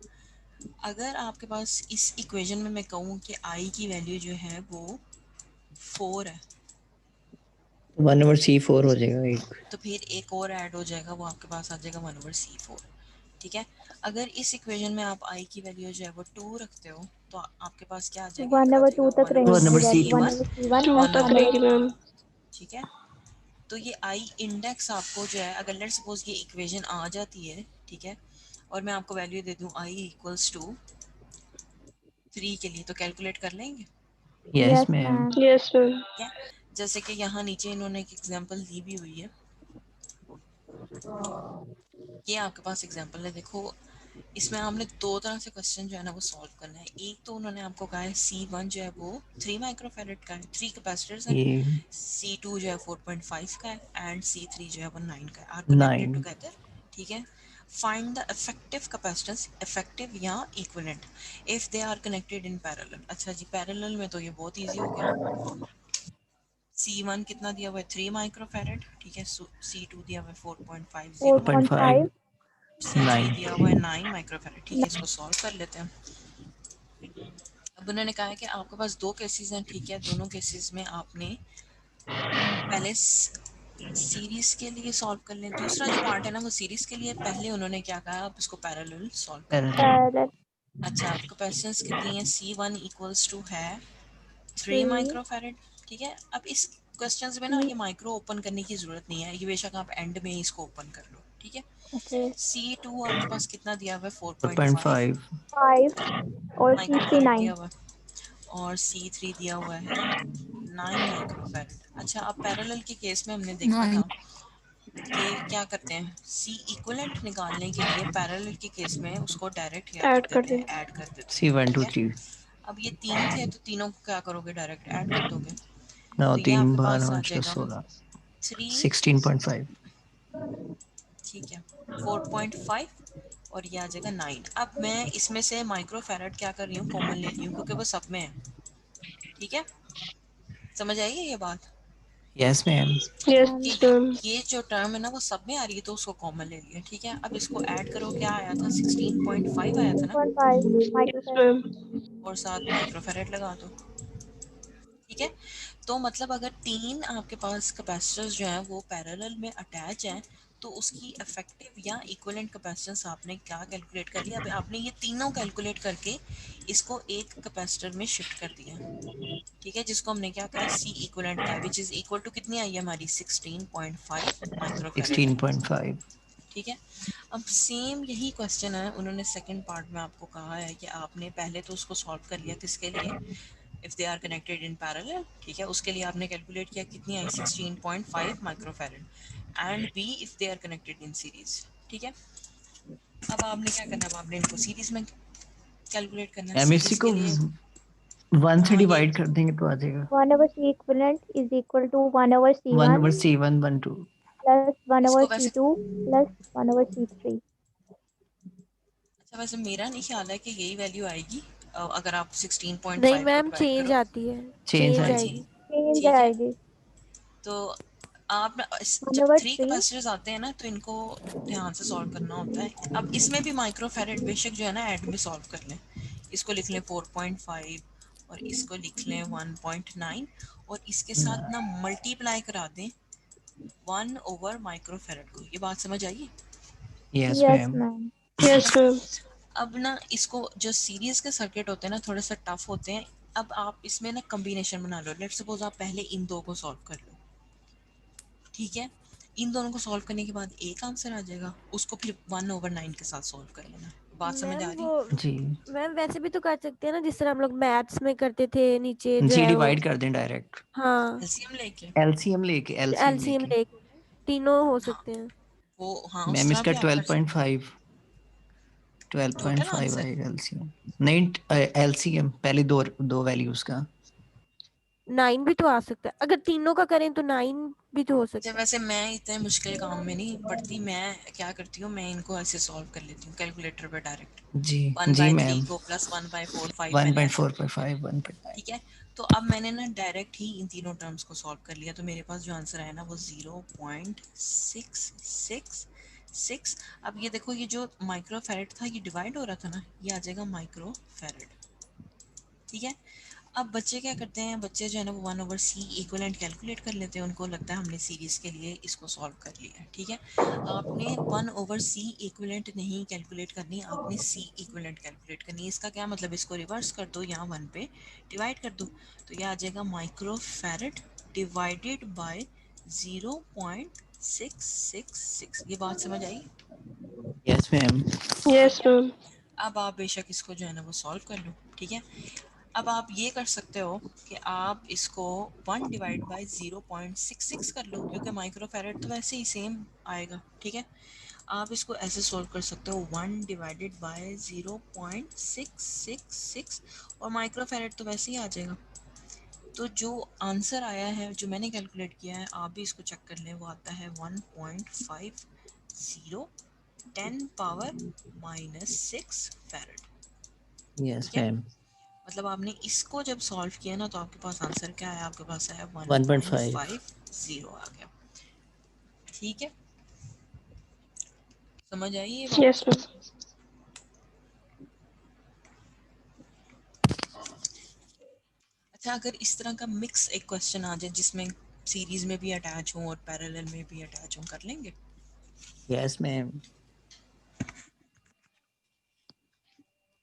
S1: अगर आपके पास इस इक्वेशन में मैं कहूँ कि I की वैल्यू जो है वो 4 है,
S9: 1/C4 हो जाएगा एक।
S1: तो फिर एक और ऐड हो जाएगा, वो आपके पास आ जाएगा 1/C4। ठीक है, अगर इस इक्वेशन में आप I की वैल्यू जो है वो 2 रखते हो तो आपके पास क्या आ जाएगा, एक आ
S7: 1/2
S1: जाएगा
S7: तक रहेंगी,
S9: 1/C
S7: 1/C1
S4: 2 तक रहेगी मैम।
S1: ठीक है, तो ये आई इंडेक्स आपको जो है, अगर लेट्स सपोज ये इक्वेशन आ जाती है, ठीक है, और मैं आपको वैल्यू दे दूं आई इक्वल्स टू 3 के लिए, तो कैलकुलेट कर लेंगे?
S9: Yes ma'am.
S6: Yes ma'am.
S1: ठीक है, जैसे कि यहाँ नीचे इन्होंने एक एग्जांपल दी भी हुई है, ये आपके पास एग्जांपल है। देखो इसमें हमने दो तरह से क्वेश्चन जो है ना वो सॉल्व करना है। एक तो उन्होंने आपको कहा है C1 जो है वो 3 माइक्रोफैरेड का है, 3 कैपेसिटर्स हैं,
S9: ये
S1: C2 जो है 4.5 का है एंड C3 जो है वो 9 का है, आर कनेक्टेड
S9: 9
S1: टुगेदर। ठीक है, find the effective capacitance, effective या equivalent if they are connected in parallel. अच्छा जी, पैरेलल में तो ये बहुत इजी हो गया। C1 कितना दिया हुआ है 3 माइक्रोफैरेड, ठीक है, C2 दिया हुआ है 4.50,
S9: 4.5
S1: C3 दिया
S9: 9
S1: हुआ है 9 माइक्रोफैरेड। ठीक है, इसको सॉल्व कर लेते हैं। अब उन्होंने कहा है कि आपके पास दो केसेस हैं, ठीक है, दोनों केसेस में आपने पहले सीरीज के लिए सॉल्व कर लें, दूसरा जो पार्ट है ना वो सीरीज के लिए। पहले उन्होंने क्या कहा, आप इसको पैरेलल सॉल्व कर लें।
S9: पैरेलल
S1: अच्छा, आपको कैपेसिटेंस कितनी है, C1 इक्वल्स टू है 3 माइक्रोफैरेड। ठीक है, अब इस क्वेश्चंस में ना ये माइक्रो ओपन करने की जरूरत नहीं है, ये बेशक आप एंड में इसको ओपन कर लो। ठीक है, C2 आपके पास कितना दिया हुआ है 4.5
S9: 4.5
S7: और
S1: माइक्रोफैरेड दिया हुआ है, और C3 दिया हुआ है 9 माइक्रोफैरेड। अच्छा, अब पैरेलल के केस में हमने देखा
S8: 9.
S1: था कि क्या करते हैं, C इक्विवेलेंट निकालने के लिए पैरेलल के केस में उसको डायरेक्ट क्या कर
S6: ऐड कर
S1: देते हैं,
S6: दें।
S1: ऐड कर देते हैं।
S9: C1
S1: ठीक
S9: 2
S1: है,
S9: 3
S1: अब ये तीन थे तो तीनों को क्या करोगे, डायरेक्ट ऐड कर दोगे,
S9: 9
S1: तो ये
S9: 3
S1: आपके पास आ
S9: 12
S1: जाएगा
S9: 16
S1: 3,
S9: 16.5
S1: ठीक है, 4.5 और ये आ जाएगा 9। अब मैं इसमें से माइक्रोफैरेड क्या कर रही हूँ, कॉमन ले रही हूँ क्योंकि वो सब में है। ठीक है, समझ आइए ये बात
S9: यस मैम।
S1: कि
S6: यस मैम।
S1: ये जो टर्म है ना वो सब में आ रही है, तो उसको कॉमन ले लिया। ठीक है, अब इसको ऐड करो, क्या आया था 16.5 आया था ना,
S6: यस मैम।
S1: और साथ माइक्रोफैरेड लगा दो। ठीक है, तो मतलब अगर तीन आपके पास कैपेसिटर्स जो हैं वो पैरेलल में अटैच हैं, तो उसकी इफेक्टिव या इक्विवेलेंट कैपेसिटेंस आपने क्या कैलकुलेट कर लिया। अब आपने ये तीनों कैलकुलेट करके इसको एक कैपेसिटर में शिफ्ट कर दिया। ठीक है, जिसको हमने क्या कहा, C इक्विवेलेंट का, विच इज इक्वल टू कितनी आई है हमारी 16.5 माइक्रोफैरेड।
S9: 16.5
S1: ठीक है, अब सेम यही क्वेश्चन है, उन्होंने सेकंड पार्ट में आपको कहा है कि आपने पहले तो उसको सॉल्व कर लिया, किसके लिए, if they are connected in parallel. ठीक है, उसके लिए आपने कैलकुलेट किया, कितनी आई 16.5 microfarad, and b if they are connected in series. ठीक है, अब आपने क्या करना है, अब आपने इनको सीरीज में कैलकुलेट करना है।
S9: मैम इसी
S1: सीरीज
S9: को
S1: के लिए
S9: 1 से
S1: हाँ ये
S9: डिवाइड कर देंगे तो आ जाएगा
S7: 1 over C equivalent is equal to 1 over
S9: 1
S7: C1
S9: over C1 1 2
S7: plus 1 over
S1: इसको वैसे,
S7: C2 plus 1 over C3.
S1: अच्छा वैसे मेरा नहीं ख्याल है कि यही वैल्यू आएगी अगर आप
S7: नहीं
S1: 16.5 को
S7: मैम,
S1: डिवाइड
S7: चेंज
S1: करो।
S7: आती है,
S9: चेंज
S7: चेंज
S1: हाँ
S9: आएगी।
S1: जी,
S7: आएगी, चेंज
S1: ठीक है,
S7: आएगी।
S1: तो आप ना जब
S7: 1 over
S1: 3
S7: 3
S1: कैपेसिटर्स आते हैं ना तो इनको ध्यान से सॉल्व करना होता है। अब इसमें भी माइक्रोफैरेड बेशक जो है ना ऐड में सॉल्व कर लें, इसको लिख लें 4.5 और इसको लिख लें 1.9 और इसके साथ ना मल्टीप्लाई करा दें 1 ओवर माइक्रोफैरेड को। ये बात समझ आई?
S9: Yes
S7: yes
S9: ma'am.
S7: ma'am.
S1: ठीक है,
S6: यस मैम।
S1: अब ना इसको जो सीरीज के सर्किट होते हैं ना थोड़े से टफ होते हैं। अब आप इसमें ना कॉम्बिनेशन बना लो, लेट्स सपोज आप पहले इन दो को सॉल्व कर लो। ठीक है, इन दोनों को सॉल्व करने के बाद एक आंसर आ जाएगा, उसको फिर 1/9 के साथ सॉल्व कर लेना। बात समझ आ
S7: मैम
S1: रही?
S7: वो
S9: जी
S7: मैम वैसे भी तो कर सकते हैं ना, जिस तरह हम लोग मैथ्स में करते थे, नीचे जो
S9: जी
S7: है वो।
S9: डिवाइड कर दें डायरेक्ट
S7: हाँ,
S1: एलसीएम लेके
S9: एलसीएम
S7: एलसीएम
S9: लेके
S7: लेके तीनों हो
S1: हाँ,
S7: सकते हैं।
S1: वो हाँ उस
S9: मैम
S1: तरह
S9: इसका
S1: भी आप कर सकते हैं।
S9: 12.5
S1: टोटल
S9: 12.5
S1: आंसर
S9: आएगा एलसीएम। नहीं एलसीएम पहले दो दो वैल्यूज का
S7: 9 भी तो आ सकता है, अगर तीनों का करें तो 9 भी तो हो
S1: जब
S7: सकता है।
S1: वैसे मैं इतने मुश्किल काम में नहीं पड़ती, मैं क्या करती हूँ, मैं इनको ऐसे सॉल्व कर लेती हूँ कैलकुलेटर पे डायरेक्ट।
S9: जी
S1: वन
S9: जी
S1: बाई थ्री
S9: मैम
S1: को प्लस 1/4 5 मैंने ऐसे किया।
S9: 1.4.5 1.9
S1: ठीक है, तो अब मैंने ना डायरेक्ट ही इन तीनों टर्म्स को सॉल्व कर लिया, तो मेरे पास जो आंसर आया ना वो 0.666। अब ये देखो, ये जो माइक्रोफैरेड था ये डिवाइड हो रहा था ना, ये आ जाएगा माइक्रोफैरेड। ठीक है, अब बच्चे क्या करते हैं, बच्चे जो है ना वो 1/C इक्विवेलेंट कैलकुलेट कर लेते हैं, उनको लगता है हमने सीरीज के लिए इसको सॉल्व कर लिया है। ठीक है, आपने 1/C इक्विवेलेंट नहीं कैलकुलेट करनी, आपने C इक्विवेलेंट कैलकुलेट करनी है। इसका क्या मतलब, इसको रिवर्स कर दो, यहाँ 1 पे डिवाइड कर दो, तो यह आ जाएगा माइक्रोफैरेड डिवाइडेड बाय 0.666। ये बात समझ आई?
S9: Yes ma'am.
S6: Yes ma'am.
S1: अब आप बेशक इसको जो है ना वो सॉल्व कर लो, ठीक है। अब आप ये कर सकते हो कि आप इसको 1 डिवाइड बाई 0.66 कर लो, क्योंकि माइक्रोफैरेड तो वैसे ही सेम आएगा, ठीक है। आप इसको ऐसे सॉल्व कर सकते हो 1 डिवाइडेड बाय 0.666 और माइक्रोफैरेड तो वैसे ही आ जाएगा। तो जो आंसर आया है, जो मैंने कैलकुलेट किया है, आप भी इसको चेक कर लें, वो आता है 1.50 10 पावर -6 फैरेड,
S9: यस
S1: ठीक है।
S9: मैम।
S1: मतलब आपने इसको जब सॉल्व किया ना, तो आपके पास आंसर क्या है? आपके पास आया
S9: 1.5।
S1: 1.50 आ गया, ठीक है। समझ आई ये बात?
S6: Yes ma'am.
S1: अच्छा, अगर इस तरह का मिक्स एक क्वेश्चन आ जाए जिसमें सीरीज में भी अटैच हो और पैरेलल में भी अटैच हो, कर लेंगे?
S9: Yes ma'am.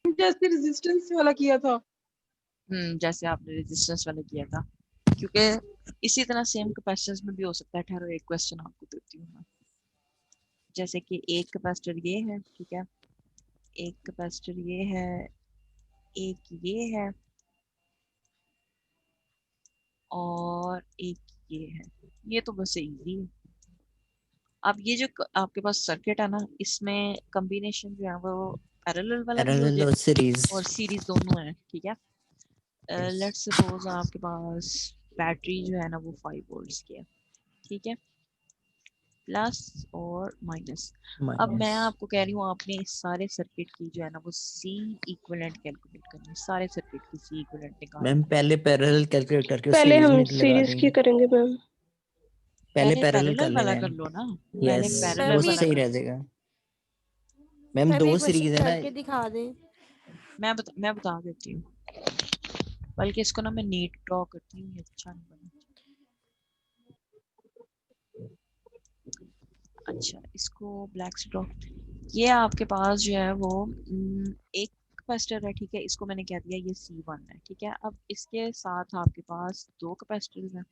S10: जैसे रेजिस्टेंस वाला किया था।
S1: जैसे आपने रेजिस्टेंस वाला किया था, क्योंकि इसी तरह सेम कैपेसिटेंस में भी हो सकता है। ठहरो, एक क्वेश्चन आपको देती हूँ मैं। जैसे कि एक कैपेसिटर ये है, ठीक है, एक कैपेसिटर ये है, एक ये है, और एक ये है। ये तो बस इजी है। अब ये जो आपके पास सर्किट है ना, इसमें कॉम्बिनेशन जो है वो पैरेलल वाला भी हो
S9: पैरेलल
S1: जाए
S9: और सीरीज।
S1: और सीरीज दोनों है, ठीक है। लेट्स सपोज आपके पास बैटरी जो है ना वो 5 वोल्ट्स की है, ठीक है, प्लस और माइनस। अब मैं आपको कह रही हूँ, आपने इस सारे सर्किट की जो है ना वो सी इक्विवेलेंट कैलकुलेट करनी है, सारे सर्किट की सी इक्विवेलेंट निकालनी
S9: मैम
S1: है।
S9: पहले पैरेलल कैलकुलेट करके
S6: पहले
S9: सीरीज
S6: हम
S9: में लगा
S6: सीरीज की
S9: देंगे।
S6: करेंगे मैम।
S9: पहले
S1: पहले
S9: पैरेलल कर
S1: पैरेलल
S9: ले
S1: वाला कर
S9: मैम।
S1: लो ना, पहले
S9: यस,
S1: पैरेलल
S9: वो
S7: भी
S1: वाला
S9: सही
S1: कर
S9: रह
S1: लो।
S9: जाएगा। मैम
S7: मैं भी
S9: दो
S7: एक क्वेश्चन
S9: सीरीज है ना।
S7: करके दिखा दें।
S1: मैं बता देती हूँ, बल्कि इसको ना मैं नीट ड्रॉ करती हूँ, ये अच्छा नहीं बना। अच्छा, इसको ब्लैक से ड्रॉ। ये आपके पास जो है वो एक कैपेसिटर है, ठीक है, इसको मैंने कह दिया ये C1 है, ठीक है। अब इसके साथ आपके पास दो कैपेसिटर्स हैं,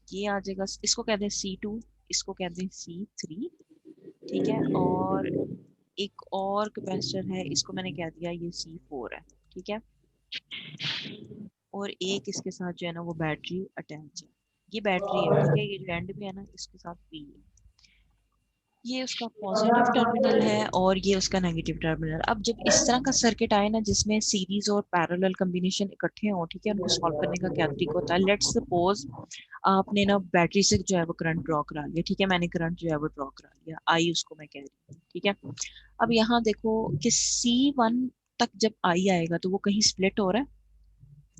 S1: ये आ जाएगा, इसको कहते हैं C2, इसको कहते हैं C3, ठीक है। और एक और कैपेसिटर है, इसको मैंने कह दिया ये C4 है, ठीक है। और एक इसके साथ जो है ना वो बैटरी अटैच है, ये बैटरी है, ठीक है। ये जो एंड में है ना, इसके साथ P है, ये उसका पॉजिटिव टर्मिनल है और ये उसका नेगेटिव टर्मिनल। अब जब इस तरह का सर्किट आए ना जिसमें सीरीज और पैरेलल कॉम्बिनेशन इकट्ठे हों, ठीक है, उनको सॉल्व करने का क्या तरीका होता है? लेट्स सपोज आपने ना बैटरी से जो है वो करंट ड्रॉ करा लिया, ठीक है, मैंने करंट जो है वो ड्रॉ करा लिया, आई उसको मैं कह रही हूँ, ठीक है। अब यहाँ देखो कि C1 तक जब आई आएगा तो वो कहीं स्प्लिट हो रहा है?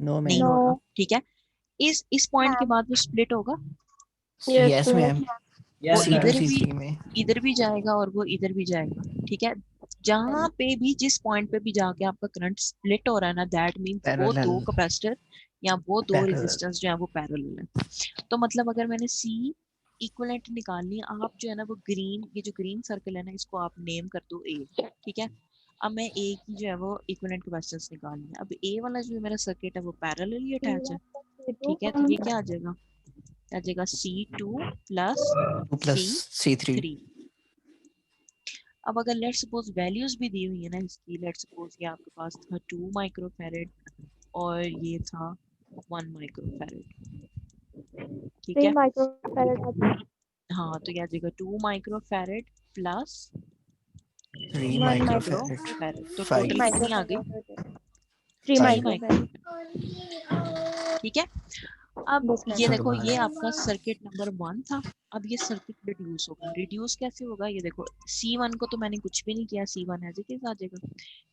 S9: नो
S1: नहीं
S9: मैम।
S1: होगा, ठीक है। इस पॉइंट के बाद वो स्प्लिट होगा,
S9: यस मैम।
S1: वो
S9: C2 C3 में।
S1: इधर भी जाएगा और वो इधर भी जाएगा, ठीक है। जहां पे भी, जिस पॉइंट पे भी जाके आपका करंट स्प्लिट हो रहा है ना, दैट मींस वो
S9: पैरेलल।
S1: दो कैपेसिटर या वो दो
S9: पैरेलल।
S1: रेजिस्टेंस जो है वो पैरेलल है। तो मतलब अगर मैंने C इक्विवेलेंट निकालनी है, आप जो है ना वो ग्रीन, ये जो ग्रीन सर्कल है ना, इसको आप नेम कर दो A, ठीक है। अब मैं A की जो है वो इक्विवेलेंट कैपेसिटेंस निकालनी है। अब A वाला जो मेरा सर्किट है वो पैरेलली अटैच है, ठीक है। तो ये क्या आ जाएगा? आ जाएगा C2 plus
S9: 2 plus C3।
S1: C3। अब अगर लेट्स सपोज वैल्यूज भी दी हुई है ना इसकी, लेट्स सपोज ये आपके पास था 2 माइक्रोफैरेड और ये था 1 माइक्रोफैरेड, ठीक
S6: 3
S1: है।
S6: माइक्रोफैरेड
S1: हाँ, तो ये आ जाएगा 2 माइक्रोफैरेड प्लस
S9: 3
S6: 1
S9: माइक्रोफैरेड।
S1: माइक्रोफैरेड, तो
S9: 5
S1: टोटल कितनी आ गई?
S6: 3
S1: 3
S9: 5।
S1: माइक्रोफैरेड, ठीक है। अब ये देखो, ये आपका सर्किट नंबर 1 था। अब ये सर्किट रिड्यूस होगा। रिड्यूस कैसे होगा? ये देखो, C1 को तो मैंने कुछ भी नहीं किया, C1 एज इट इज आ जाएगा,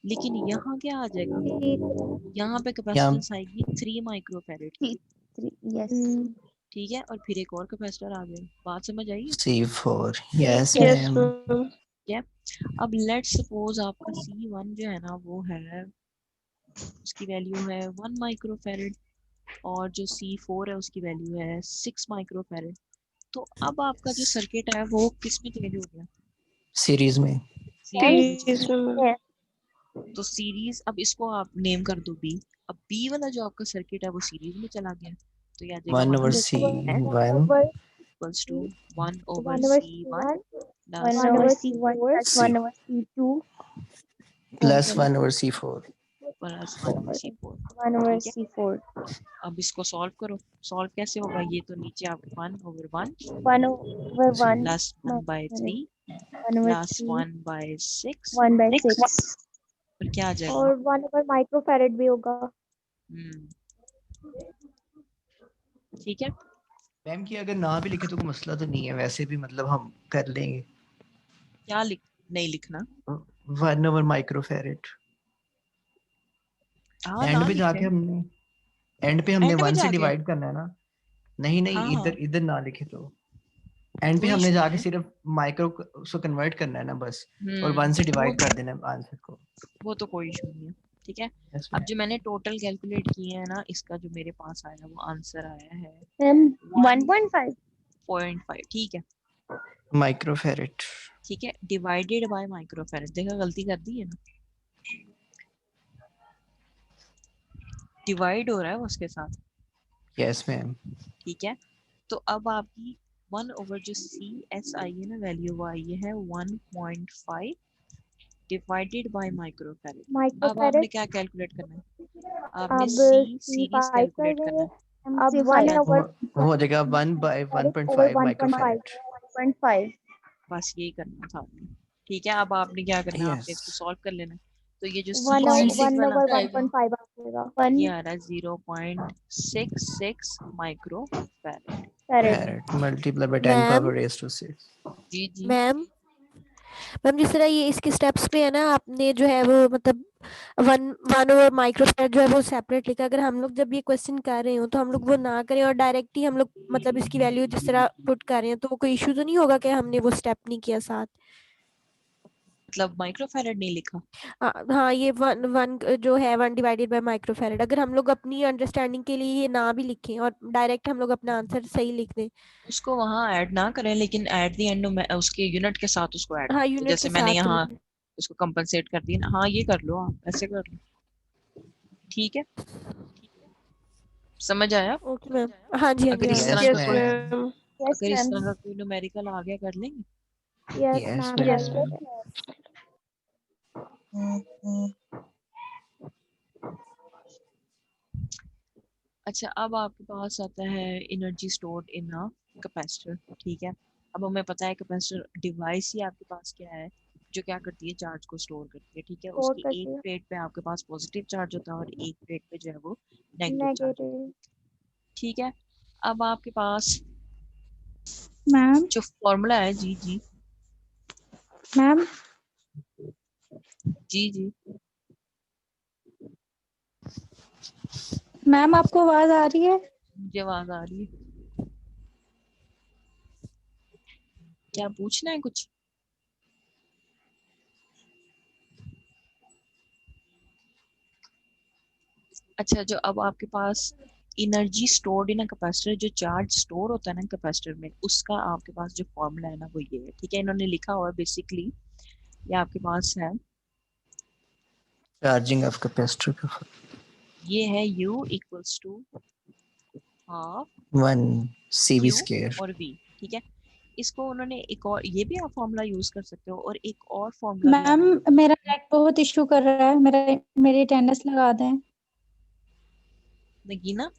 S1: लेकिन यहाँ क्या आ जाएगा? यहाँ पे कैपेसिटेंस आएगी 3 माइक्रोफैरेड की,
S2: यस।
S1: ठीक है। और फिर एक और कैपेसिटर आ जाएगा। बात समझ आई है?
S9: C4। Yes
S6: yes
S9: ma'am.
S6: Ma'am.
S1: ठीक है। अब लेट्स सपोज आपका C1 जो है ना वो है, उसकी वैल्यू है 1 माइक्रोफैरेड और जो C4 है उसकी वैल्यू है 6 माइक्रोफैरेड। तो अब आपका जो सर्किट है वो किस में चेंज हो गया?
S9: सीरीज में।
S6: सीरीज में।
S1: तो सीरीज, अब इसको आप नेम कर दो B। अब B वाला जो आपका सर्किट है वो सीरीज में चला गया, तो ये आ जाएगा
S9: 1
S1: 1
S9: over
S1: over
S9: C1
S1: equals to 1 over
S7: 1 over
S1: C1
S5: 1
S1: plus
S5: over
S7: 1
S5: C1
S7: over
S5: plus
S9: C
S5: 1 over C2
S9: plus 1 over C4.
S1: Plus 1 over C4।
S5: 1 over
S1: ठीक है,
S5: C4
S1: अब इसको सॉल्व करो। सॉल्व कैसे होगा? ये तो नीचे आप 1 over 1
S5: 1 over 1
S1: plus 1 by 3
S5: 1 over
S1: plus
S5: 3
S1: 1 by 6
S5: 1 by 6
S1: और क्या आ जाएगा?
S7: और 1 over माइक्रोफैरेड भी होगा।
S1: ठीक है,
S9: मैम की अगर ना भी लिखे तो कोई मसला तो नहीं है, वैसे भी मतलब हम कर लेंगे।
S1: क्या नहीं लिखना?
S9: 1 over microfarad।
S1: हाँ
S9: एंड
S1: ना
S9: पे जाके
S1: लिखे,
S9: हमने एंड पे हमने
S1: एंड पे
S9: 1 से
S1: जाके।
S9: डिवाइड करना है ना। नहीं नहीं,
S1: हाँ हाँ,
S9: इधर इधर ना लिखे तो एंड पे
S1: कोई
S9: हमने
S1: इशू नहीं
S9: जाके
S1: है।
S9: सिर्फ माइक्रो को कन्वर्ट करना है ना बस, और 1 से
S1: वो
S9: डिवाइड कर देना है आंसर को।
S1: वो तो कोई इशू नहीं है। ठीक है,
S9: Yes,
S1: अब
S9: ma'am.
S1: जो मैंने टोटल कैलकुलेट किए हैं ना, इसका जो मेरे पास आया वो आंसर आया है
S5: मैम 1.5
S1: 1.5। ठीक है,
S9: माइक्रोफैरेड।
S1: ठीक है, डिवाइडेड बाय माइक्रोफैरेड। देखा गलती कर दी है ना, डिवाइड हो रहा है वो उसके साथ।
S9: Yes ma'am.
S1: ठीक है, तो अब आपकी 1 ओवर जो सी एस आई है ना वैल्यू, वो आई है 1.5 डिवाइडेड बाय माइक्रोफैरेड। अब आपने
S7: माइक्रोफैरेड
S1: क्या कैलकुलेट करना है? आपने
S7: अब
S1: सी सीरीज
S7: C5 कर
S1: कैलकुलेट करना
S7: देंगे।
S1: है।
S7: अब
S1: ठीक
S7: 1
S1: है,
S7: over
S9: वो हो जाएगा 1 by
S7: over
S9: 1.5
S7: 1.5
S9: माइक्रोफैरेड।
S5: 1.5
S1: बस यही करना था आपने। ठीक है, अब आपने क्या करना है? आपने
S9: यस।
S1: इसको सॉल्व कर लेना है। तो ये जो
S7: 1
S1: सी सीरीज
S7: 1
S1: वाला
S7: over
S1: आता है
S7: 1.5 आ जाएगा।
S1: ये आ रहा है 0.66 microfarad.
S9: Farad multiply by 10
S7: ma'am
S9: power raise to 6।
S1: जी जी,
S7: मैम मैम जिस तरह ये इसके स्टेप्स पे है ना, आपने जो है वो मतलब 1 over माइक्रोफैरेड जो है वो सेपरेट लिखा। अगर हम लोग जब ये क्वेश्चन कर रहे हो तो हम लोग वो ना करें और डायरेक्ट ही हम लोग मतलब इसकी वैल्यू जिस तरह पुट कर रहे हैं, तो कोई इशू तो नहीं होगा कि हमने वो स्टेप नहीं किया साथ?
S1: मतलब माइक्रो फैरेड नहीं लिखा।
S7: हाँ, ये वन वन जो है 1 डिवाइडेड बाय माइक्रोफैरेड, अगर हम लोग अपनी अंडरस्टैंडिंग के लिए ये ना भी लिखें और डायरेक्ट हम लोग अपना आंसर सही लिख दें।
S1: उसको वहां ऐड ना करें, लेकिन एट द एंड उसके यूनिट के साथ उसको ऐड
S7: हाँ,
S1: करें। तो
S7: यूनिट
S1: जैसे
S7: के
S1: मैंने
S7: साथ
S1: यहाँ
S7: लिख दें।
S1: उसको कंपनसेट कर दिया ना। हाँ, ये कर लो, आप ऐसे कर लो। ठीक है, समझ आया?
S7: Okay ma'am. हाँ जी, हाँ जी,
S1: अगर
S7: आ
S1: इस
S7: गया।
S1: तरह
S9: यस
S1: का कोई
S9: मैम।
S5: यस
S1: अगर इस
S5: मैम
S1: तरह का कोई न्यूमेरिकल आ गया कर लेंगे।
S7: यस
S9: यस
S7: मैम,
S5: यस
S7: कर
S9: मैम।
S7: लेंगे।
S1: अच्छा, अब आपके पास आता है energy stored in a capacitor. ठीक है, अब हमें पता है कैपेसिटर डिवाइस ही आपके पास क्या है, जो क्या करती है, चार्ज को स्टोर करती है। ठीक है,
S7: स्टोर
S1: उसकी एक
S7: करके
S1: प्लेट पे आपके पास पॉजिटिव चार्ज होता है और एक प्लेट पे जो है वो नेगेटिव चार्ज होता
S7: नेगेटिव।
S1: है। ठीक है, अब आपके पास
S3: मैम
S1: जो फॉर्मूला है, जी जी
S3: मैम
S1: जी जी,
S3: मैम आपको आवाज आ रही है?
S1: मुझे आवाज आ रही है। क्या पूछना है कुछ? अच्छा, जो अब आपके पास energy stored in a capacitor, जो चार्ज स्टोर होता है ना कैपेसिटर में, उसका आपके पास जो फॉर्मूला है ना वो ये है। ठीक है, इन्होंने लिखा हुआ है बेसिकली, ये आपके पास है,
S9: चार्जिंग ऑफ कैपेसिटर का
S1: ये है U equals to half
S9: 1 CV
S1: Q
S9: square.
S1: और V। ठीक है, इसको उन्होंने एक और, ये भी आप फॉर्मूला यूज कर सकते हो, और एक और फॉर्मूला भी
S3: मैम
S1: आता है।
S3: मेरा नेट बहुत इशू कर रहा है, मेरी अटेंडेंस लगा दें।
S1: नगीना,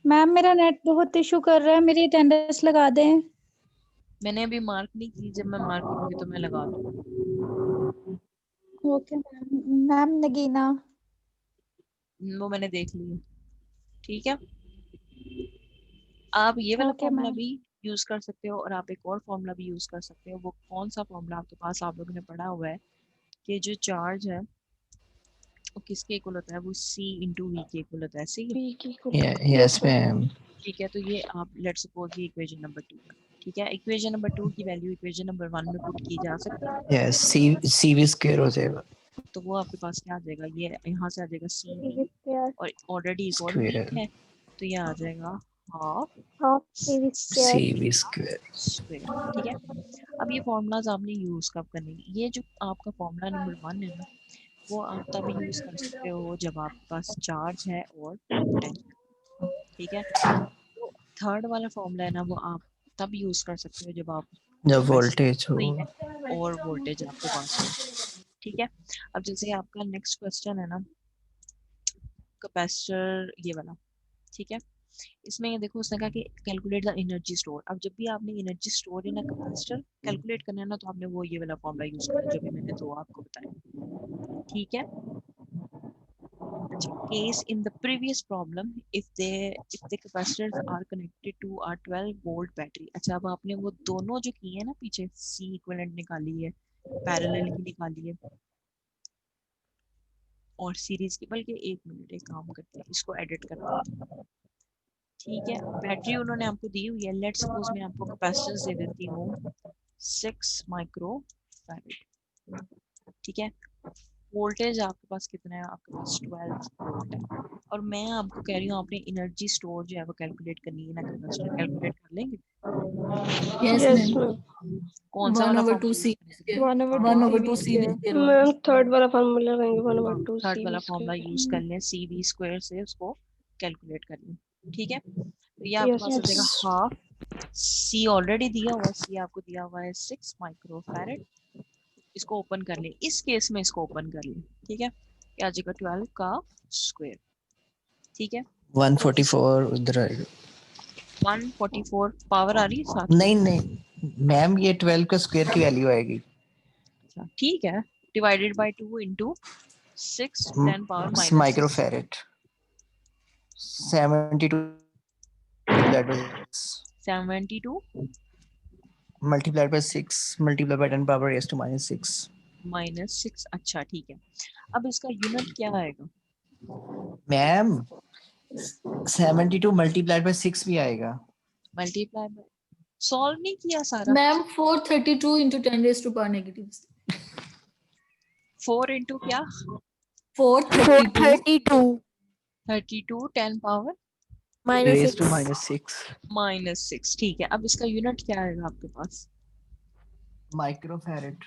S3: मैम मेरा नेट बहुत इशू कर रहा है, मेरी अटेंडेंस लगा दें।
S1: मैंने अभी मार्क नहीं की, जब मैं मार्क करूंगी तो मैं लगा दूंगी।
S3: Okay ma'am. मैम नगीना।
S1: वो मैंने देख लिया। ठीक है, आप ये वाला
S3: ओके
S1: फॉर्मूला
S3: मैम।
S1: भी यूज कर सकते हो, और आप एक और फॉर्मूला भी यूज कर सकते हो। वो कौन सा फॉर्मूला आपके पास, आप लोगों ने पढ़ा हुआ है कि जो चार्ज है वो किसके इक्वल होता है, वो C इंटू वी के इक्वल होता है। सही है?
S9: Yes ma'am.
S1: ठीक है, तो ये आप लेट सपोज ये इक्वेशन नंबर 2 है। ठीक है, इक्वेशन नंबर 2 की वैल्यू इक्वेशन नंबर 1 में पुट की जा सकती है।
S9: यस CV स्क्वायर हो जाएगा।
S1: तो वो आपके पास क्या आ जाएगा, ये यहाँ से आ जाएगा CV,
S7: स्क्वायर।
S1: और ऑलरेडी एक और V
S9: स्क्वायर
S1: है, तो ये आ जाएगा half
S7: half square.
S9: CV square.
S1: Square. ठीक है, अब ये फॉर्मूलाज आपने यूज कब करने, ये जो आपका फॉर्मूला नंबर 1 है ना, वो आप तभी यूज कर सकते हो जब आपके पास चार्ज है और पोटेंशियल। ठीक है। तो थर्ड वाला फॉर्मूला है ना वो आप तब यूज कर सकते हो जब आप
S9: जब
S1: कैपेसिटी
S9: वोल्टेज हो।
S1: फ्री है और वोल्टेज आपके पास हो। ठीक है। अब जैसे आपका नेक्स्ट क्वेश्चन है ना कैपेसिटर ये वाला, ठीक है। इसमें ये देखो उसने कहा कि कैलकुलेट द एनर्जी स्टोर। अब जब भी आपने energy store in a capacitor calculate करना है ना तो आपने वो ये वाला फॉर्मूला यूज करना है जो भी मैंने दो आपको बताया। ठीक है। अच्छा, case in the previous problem if the capacitors are connected to a 12 volt battery। अच्छा, अब आपने वो दोनों जो किए हैं ना पीछे C इक्विवेलेंट निकाली है, पैरेलल की निकाली है और सीरीज की, बल्कि एक मिनट एक काम करते हैं इसको एडिट कर देते हैं। ठीक है। बैटरी उन्होंने आपको दी हुई है, लेट्स सपोज मैं आपको कैपेसिटेंस दे देती हूँ 6 माइक्रो फैराड। ठीक है। वोल्टेज आपके पास कितना है, आपके पास 12 वोल्ट है और मैं आपको कह रही हूँ आपने एनर्जी स्टोर जो है वो कैलकुलेट करनी है ना कैपेसिटर, कैलकुलेट कर लेंगे?
S8: Yes
S6: yes
S8: ma'am.
S6: मैम।
S1: कौन सा वाला फॉर्मूला यूज करेंगे?
S8: 1/2 C V square वाला।
S6: मैम थर्ड वाला फॉर्मूला रहेंगे 1/2
S1: थर्ड
S6: CV
S1: वाला फॉर्मूला
S6: स्क्वायर।
S1: यूज कर लें, CV स्क्वायर से उसको कैलकुलेट कर लें। ठीक है। तो ये आपके
S6: यस
S1: पास हो जाएगा
S6: मैम।
S1: हाफ C ऑलरेडी दिया हुआ है, C आपको दिया हुआ है 6 माइक्रो फैराड। इसको ओपन कर लें, इस केस में इसको ओपन कर लें। ठीक है। ये आ जाएगा 12 का स्क्वायर। ठीक है। तो
S9: 144 उधर आएगा।
S1: 144 पावर आ रही है साथ में?
S9: नहीं नहीं मैम, ये 12 का स्क्वायर की वैल्यू आएगी।
S1: अच्छा ठीक है, divided by 2 into 6 to 10 power minus
S9: micro
S1: 6।
S9: Farad 72 multiplied by
S1: 72
S9: multiplied by 6 multiplied by 10 power raised to -6।
S1: Minus 6। अच्छा ठीक है। अब इसका यूनिट क्या आएगा?
S9: मैम 72 multiplied by 6 भी आएगा।
S1: मल्टीप्लाई बाय, सॉल्व नहीं किया सारा?
S8: Ma'am 432 into 10 raised to power negative
S1: 4 into क्या?
S8: 432
S7: 432
S1: 32 10 पावर
S9: raised to
S7: -6
S9: -6
S1: -6। ठीक है। अब इसका यूनिट क्या आएगा आपके पास?
S9: Micro farad.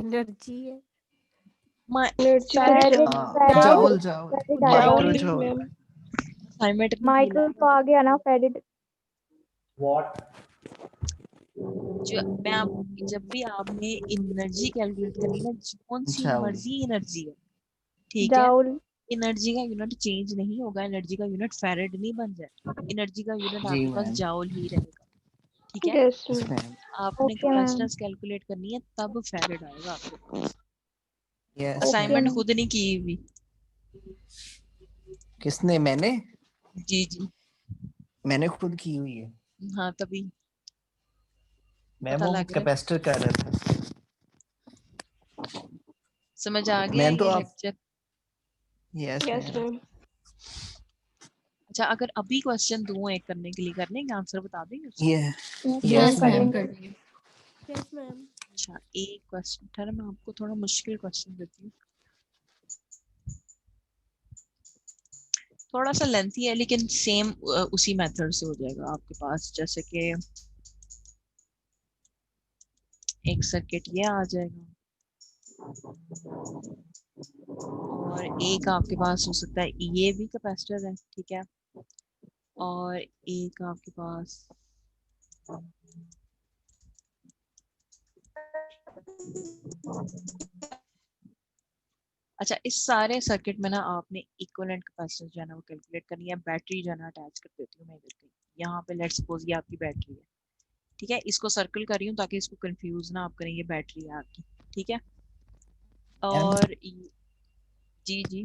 S7: एनर्जी है।
S6: एनर्जी तो
S5: farad
S9: joule joule micro
S6: joule
S9: joule.
S6: Ma'am.
S1: Assignment नहीं की
S5: माइक्रो तो आ गया ना फैरेड।
S1: जो मैं आप जब भी आपने एनर्जी कैलकुलेट करनी है ना, कौन सी
S9: जाउल
S1: मर्जी एनर्जी है, ठीक है,
S5: जाउल।
S1: एनर्जी का यूनिट चेंज नहीं होगा, एनर्जी का यूनिट फैरेड नहीं बन जाए, एनर्जी का यूनिट
S9: जी
S1: आपके पास
S9: मैम।
S1: जाउल ही रहेगा। ठीक है।
S6: Yes
S9: yes
S6: ma'am.
S9: मैम।
S1: आपने
S5: ओके मैम।
S1: कैपेसिटेंस कैलकुलेट करनी है तब फैरेड आएगा आपके पास।
S9: Yes
S5: okay
S1: assignment
S9: ma'am.
S5: Ma'am.
S1: खुद नहीं की हुई।
S9: किसने? मैंने
S1: जी जी।
S9: मैंने खुद की हुई है
S1: हाँ तभी
S9: मैम।
S1: पता
S9: वो
S1: लग रहा है।
S9: कैपेसिटर कर रहा था।
S1: समझ आ गया
S9: मैम तो
S1: ये
S9: आप
S1: lecture?
S9: Yes
S6: yes
S9: ma'am.
S6: Ma'am.
S1: अच्छा, अगर अभी क्वेश्चन दूं एक करने के लिए कर लेंगे, आंसर बता देंगे उसका?
S9: ये
S5: yes ma'am
S9: yes
S8: yes ma'am
S9: ma'am.
S5: करेंगे।
S8: कर देंगे।
S7: Yes ma'am.
S1: अच्छा एक क्वेश्चन ठहर, मैं आपको थोड़ा मुश्किल क्वेश्चन देती हूँ, थोड़ा सा लेंथी है लेकिन सेम उसी मेथड से हो जाएगा आपके पास। जैसे कि एक सर्किट ये आ जाएगा और एक आपके पास हो सकता है ये भी कैपेसिटर है, ठीक है, और एक आपके पास अच्छा, इस सारे सर्किट में ना आपने इक्विवेलेंट कैपेसिटेंस जो है ना वो कैलकुलेट करनी है। बैटरी जो है ना अटैच कर देती हूँ मैं इधर कहीं, यहाँ पे लेट्स सपोज ये आपकी बैटरी है, ठीक है, इसको सर्कल कर रही हूँ ताकि इसको कंफ्यूज ना आप करें, ये बैटरी है आपकी, ठीक है।
S9: मैम
S1: और जी जी,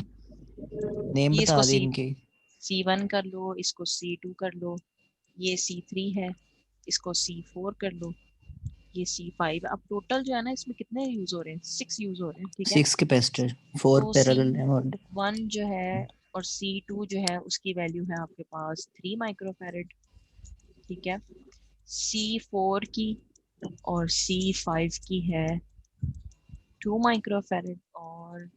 S9: नेम
S1: ये इसको
S9: बता दे इनके।
S1: C1 कर लो, इसको C2 कर लो, ये C3 है, इसको C4 कर लो, ये C5। अब टोटल जो है ना इसमें कितने यूज हो रहे हैं? 6 यूज हो रहे हैं, ठीक है।
S9: 6 कैपेसिटर 4
S1: तो
S9: पैरेलल है और
S1: C1 जो है और C2 जो है उसकी वैल्यू है आपके पास 3 माइक्रोफैरेड, ठीक है। C4 की और C5 की है 2 माइक्रोफैरेड और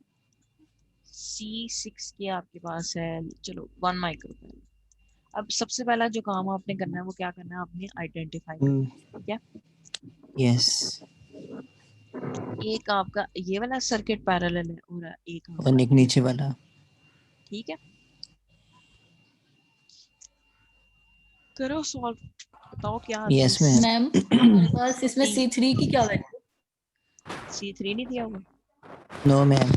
S1: C6 की आपके पास है चलो 1 माइक्रोफैरेड। अब सबसे पहला जो काम आपने करना है वो क्या करना है, आपने आइडेंटिफाई करना है, ठीक है।
S9: यस
S1: एक आपका ये वाला सर्किट पैरेलल है और एक
S9: और
S1: आपका
S9: एक नीचे वाला।
S1: ठीक है। करो सॉल्व, बताओ क्या आता है।
S9: Yes ma'am.
S8: मैम हमारे पास इसमें C3 की क्या वैल्यू?
S1: C3 नहीं दिया हुआ,
S9: नो मैम।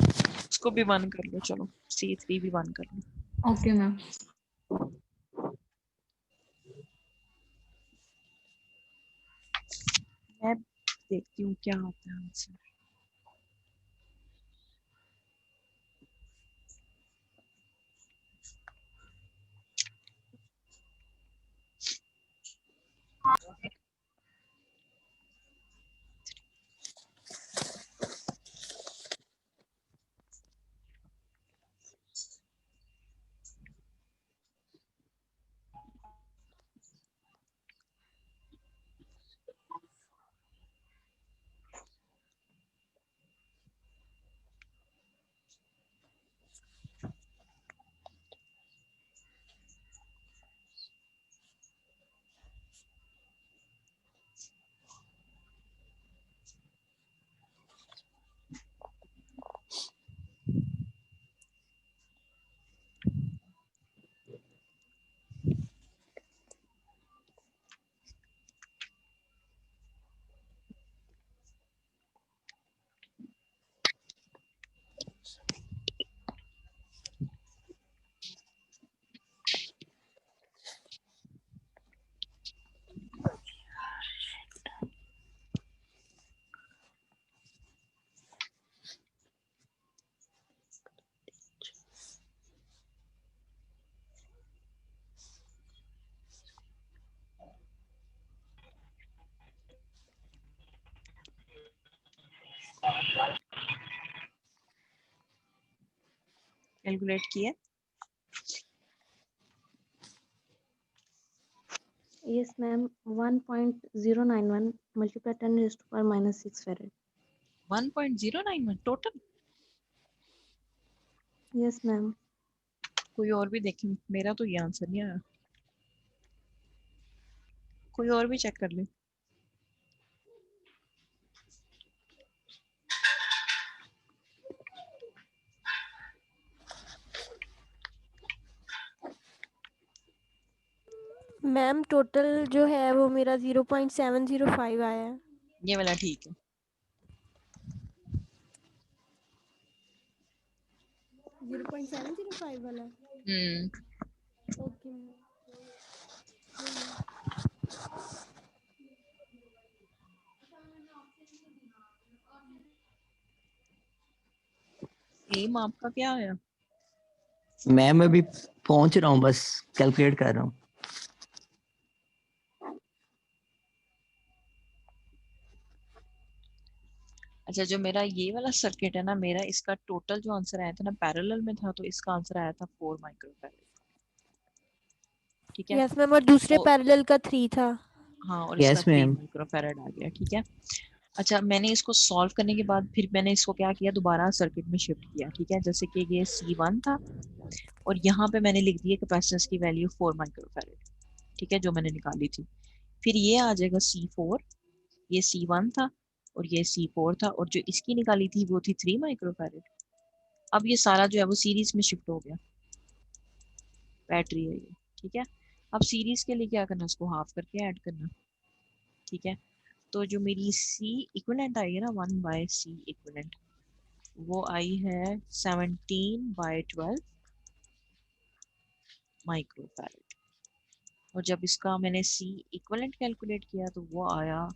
S1: उसको भी 1 कर लो, चलो C3 भी 1 कर लो।
S8: Okay ma'am.
S1: मैं देखती हूँ क्या आता है आंसर। कैलकुलेट किया?
S2: Yes, ma'am. 1.091 multiplied 10 raised to power minus 6 farad.
S1: 1.091 total?
S2: Yes, ma'am.
S1: कोई और भी देखें, मेरा तो ये आंसर नहीं आया, कोई और भी चेक कर ले।
S7: मैम टोटल जो है वो मेरा 0.705 आया है।
S1: ये वाला ठीक है।
S7: 0.705 वाला। Okay ma'am.
S1: एम आपका क्या आया?
S9: मैम अभी पहुंच रहा हूँ, बस कैलकुलेट कर रहा हूँ।
S1: अच्छा, जो मेरा ये वाला सर्किट है ना, मेरा इसका टोटल जो आंसर आया था ना पैरेलल में था, तो इसका आंसर आया था 4 माइक्रोफैराड। ठीक है।
S7: यस मैम, और दूसरे
S1: और
S7: पैरेलल का 3 था।
S1: हाँ, और इसका
S9: यस
S1: 3
S9: मैम।
S1: माइक्रोफैराड आ गया। ठीक है। अच्छा, मैंने इसको सॉल्व करने के बाद फिर मैंने इसको क्या किया, दोबारा सर्किट में शिफ्ट किया। ठीक है, जैसे कि ये C1 था और यहाँ पे मैंने लिख दिया कैपेसिटेंस की वैल्यू 4 माइक्रोफैराड। ठीक है, जो मैंने निकाली थी। फिर ये आ जाएगा C4, ये C1 था और ये C4 था, और जो इसकी निकाली थी वो थी 3 माइक्रोफैराड। अब ये सारा जो है वो सीरीज में शिफ्ट हो गया, बैटरी है ये। ठीक है। अब सीरीज के लिए क्या करना, इसको हाफ करके ऐड करना। ठीक है। तो जो मेरी C इक्विवेलेंट आई है ना, 1/C इक्विवेलेंट, वो आई है 17/12 माइक्रोफैराड। और जब इसका मैंने C इक्विवेलेंट कैलकुलेट किया तो वो आया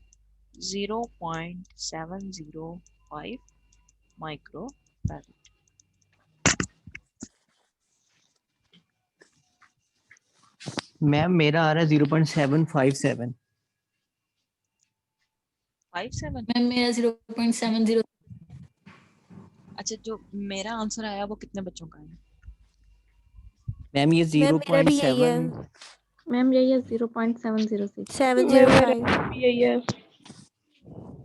S1: 0.705 माइक्रोफैराड।
S9: मैम मेरा आ रहा है 0.757।
S1: 57?
S8: मैम मेरा 0.70।
S1: अच्छा, जो मेरा आंसर आया वो कितने बच्चों का है?
S9: मैम ये
S7: मैम मेरा भी यही है,
S9: 0.7।
S2: Ma'am, यही है 0.706.
S7: 705।
S6: यही है।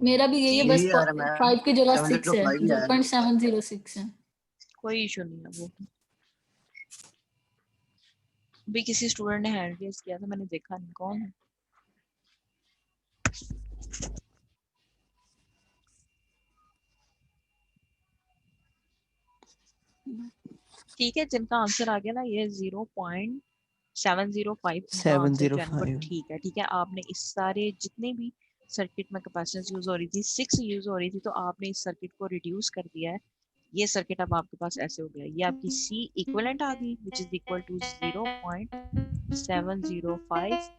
S8: मेरा भी यही है, बस
S9: यही आ रहा है मैम,
S8: 5 की जगह 6 है,
S9: 705 ही आया।
S8: 0.706 है।
S1: कोई इशू नहीं है वो। भी किसी स्टूडेंट ने हैंड रेज किया था, मैंने देखा नहीं कौन है। ठीक है, जिनका आंसर आ गया ना ये 0.705 705 उनका आंसर जो है ना वो
S9: 705
S1: ठीक है। आपने इस सारे जितने भी सर्किट में कैपेसिटेंस यूज हो रही थी 6 यूज हो रही थी, तो आपने इस सर्किट को रिड्यूस कर दिया है। ये सर्किट अब आपके पास ऐसे हो गया, ये आपकी C इक्विवेलेंट आ गई विच इज इक्वल टू 0.705।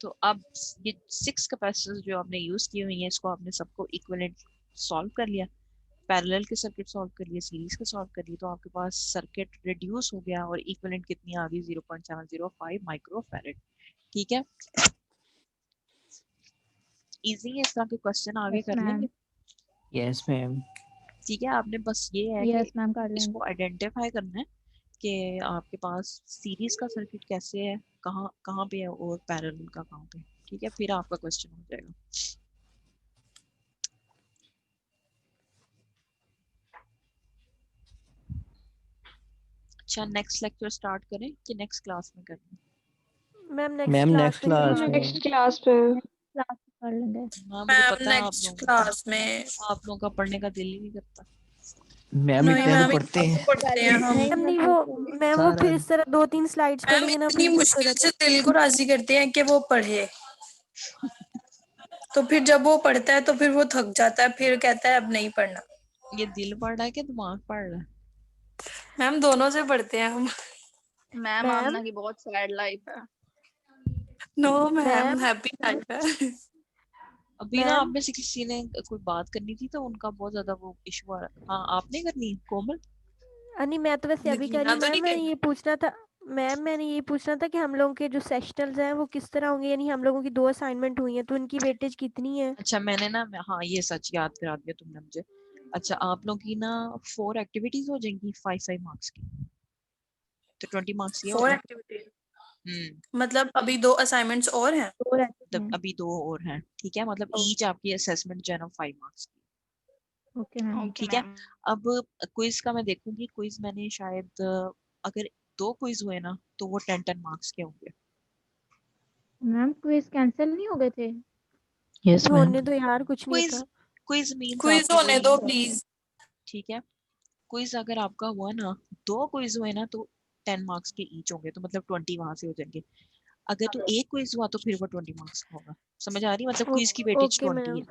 S1: तो अब ये 6 कैपेसिटर्स जो आपने यूज की हुई हैं, इसको आपने सबको इक्विवेलेंट सॉल्व कर लिया, पैरेलल के सर्किट सॉल्व कर लिए, सीरीज के सॉल्व कर लिए, तो आपके पास सर्किट रिड्यूस हो गया और इक्विवेलेंट कितनी आ गई 0.705 माइक्रोफैरड। ठीक है, इजी है, इस तरह के क्वेश्चन आगे
S11: यस
S1: कर
S11: मैम।
S1: लेंगे।
S9: Yes ma'am.
S1: ठीक है, आपने बस ये है
S11: यस
S1: कि
S11: मैम कर लेंगे।
S1: इसको आइडेंटिफाई करना है कि आपके पास सीरीज का सर्किट कैसे है, कहाँ कहाँ पे है और पैरेलल का कहाँ पे। ठीक है, फिर आपका क्वेश्चन हो जाएगा। अच्छा, नेक्स्ट लेक्चर स्टार्ट करें कि नेक्स्ट क्लास में करें?
S7: Ma'am
S9: ma'am
S7: next
S9: next
S7: class में
S9: क्लास
S7: करेंगे।
S9: में।
S6: नेक्स्ट क्लास में
S11: क्लास कर लेंगे।
S1: हाँ, मुझे
S10: मैम
S1: पता है
S10: नेक्स्ट क्लास में
S1: आप लोगों का पढ़ने का दिल ही नहीं करता।
S9: मैम
S10: नहीं
S9: इतना तो
S10: मैम,
S9: पढ़ते हैं।
S10: पढ़ते हैं हम।
S7: मैम नहीं वो मैम वो
S9: सारा
S7: फिर इस तरह 2-3 स्लाइड्स
S10: मैम
S7: पढ़ेंगे ना
S10: इतनी
S7: फिर
S10: मुश्किल
S7: तो
S10: से दिल को राजी करते हैं कि वो पढ़े, तो फिर जब वो पढ़ता है तो फिर वो थक जाता है, फिर कहता है अब नहीं पढ़ना।
S1: ये दिल पढ़ रहा है कि दिमाग पढ़ रहा है?
S10: मैम दोनों से पढ़ते हैं हम।
S3: मैम
S7: मैम
S3: आमना की बहुत सैड लाइफ है।
S10: No ma'am,
S7: ma'am
S10: happy life है।
S1: अभी ना आप
S7: मैम
S1: में से किसी ने कोई बात करनी थी तो उनका बहुत ज्यादा वो इशू आ रहा। हाँ, आपने करनी कोमल?
S7: नहीं मैं तो वैसे अभी कर रही
S10: नगीना
S7: हूँ।
S10: तो
S7: मैम
S10: नहीं
S7: मैंने
S10: करनी।
S7: ये पूछना था मैंने ये पूछना था कि हम लोगों के जो सेशनल्स हैं वो किस तरह होंगे, यानी हम लोगों की 2 असाइनमेंट हुई हैं तो उनकी वेटेज कितनी है?
S1: अच्छा, मैंने ना हाँ ये सच याद करा दिया तुमने मुझे। अच्छा, आप लोग की ना 4 एक्टिविटीज हो जाएंगी 5 मार्क्स की, तो 20 मार्क्स ये हो
S10: 4
S1: गए।
S10: एक्टिविटीज
S1: हम्म,
S10: मतलब अभी 2 असाइनमेंट्स और हैं।
S11: और ऐसे
S1: तब
S11: हैं।
S1: अभी 2 और हैं। ठीक है, मतलब ईच आपकी असेसमेंट जो है ना 5 मार्क्स की।
S11: Okay ma'am.
S3: ओके
S1: ठीक है,
S3: मैम।
S1: अब क्विज का मैं देखूंगी। क्विज मैंने शायद अगर 2 क्विज हुए ना तो वो 10 मार्क्स के होंगे।
S11: मैम क्विज कैंसिल नहीं हो गए थे?
S9: Yes ma'am.
S7: होने तो यार कुछ नहीं
S1: क्विज
S7: होता।
S1: क्विज मींस
S10: क्विज
S1: आपका
S10: होने
S1: वही
S10: दो
S1: है।
S10: प्लीज।
S1: ठीक है, क्विज अगर आपका हुआ ना, 2 क्विज हुए ना तो 10 मार्क्स के ईच होंगे, तो मतलब 20 वहां से हो जाएंगे। अगर तो एक क्विज हुआ तो फिर वो 20 मार्क्स का होगा। समझ आ रही है? मतलब क्विज की वेटेज
S7: ओके
S1: 20
S7: मैम।
S1: है,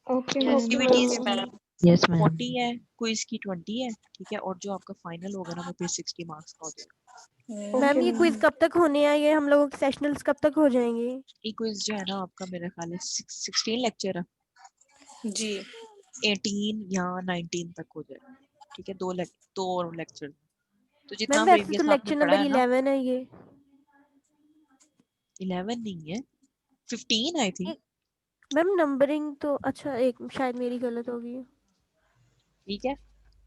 S6: okay
S3: yes
S6: ma'am.
S1: Activities
S10: okay
S1: की
S10: मैम।
S9: Yes ma'am.
S1: 40 है, क्विज की 20 है। ठीक है, और जो आपका फाइनल होगा ना वो फिर 60 मार्क्स का हो जाएगा।
S7: मैम
S6: ओके
S7: ये क्विज
S6: मैम।
S7: कब तक होने हैं, ये हम लोगों के सेशनल्स कब तक हो जाएंगे?
S1: ये क्विज जो है ना आपका मेरा ख्याल है 16 लेक्चर है,
S10: जी
S1: 18 या 19 तक हो जाएगा। ठीक है, 2 और लेक्चर, तो जितना
S7: मैम वैसे तो
S1: प्रीवियस आपने
S7: लेक्चर
S1: पढ़ा
S7: नंबर
S1: है ना।
S7: 11 है ये।
S1: 11 नहीं है, 15 आई थिंक।
S7: मैम नंबरिंग तो अच्छा एक शायद मेरी गलत होगी।
S1: ठीक है,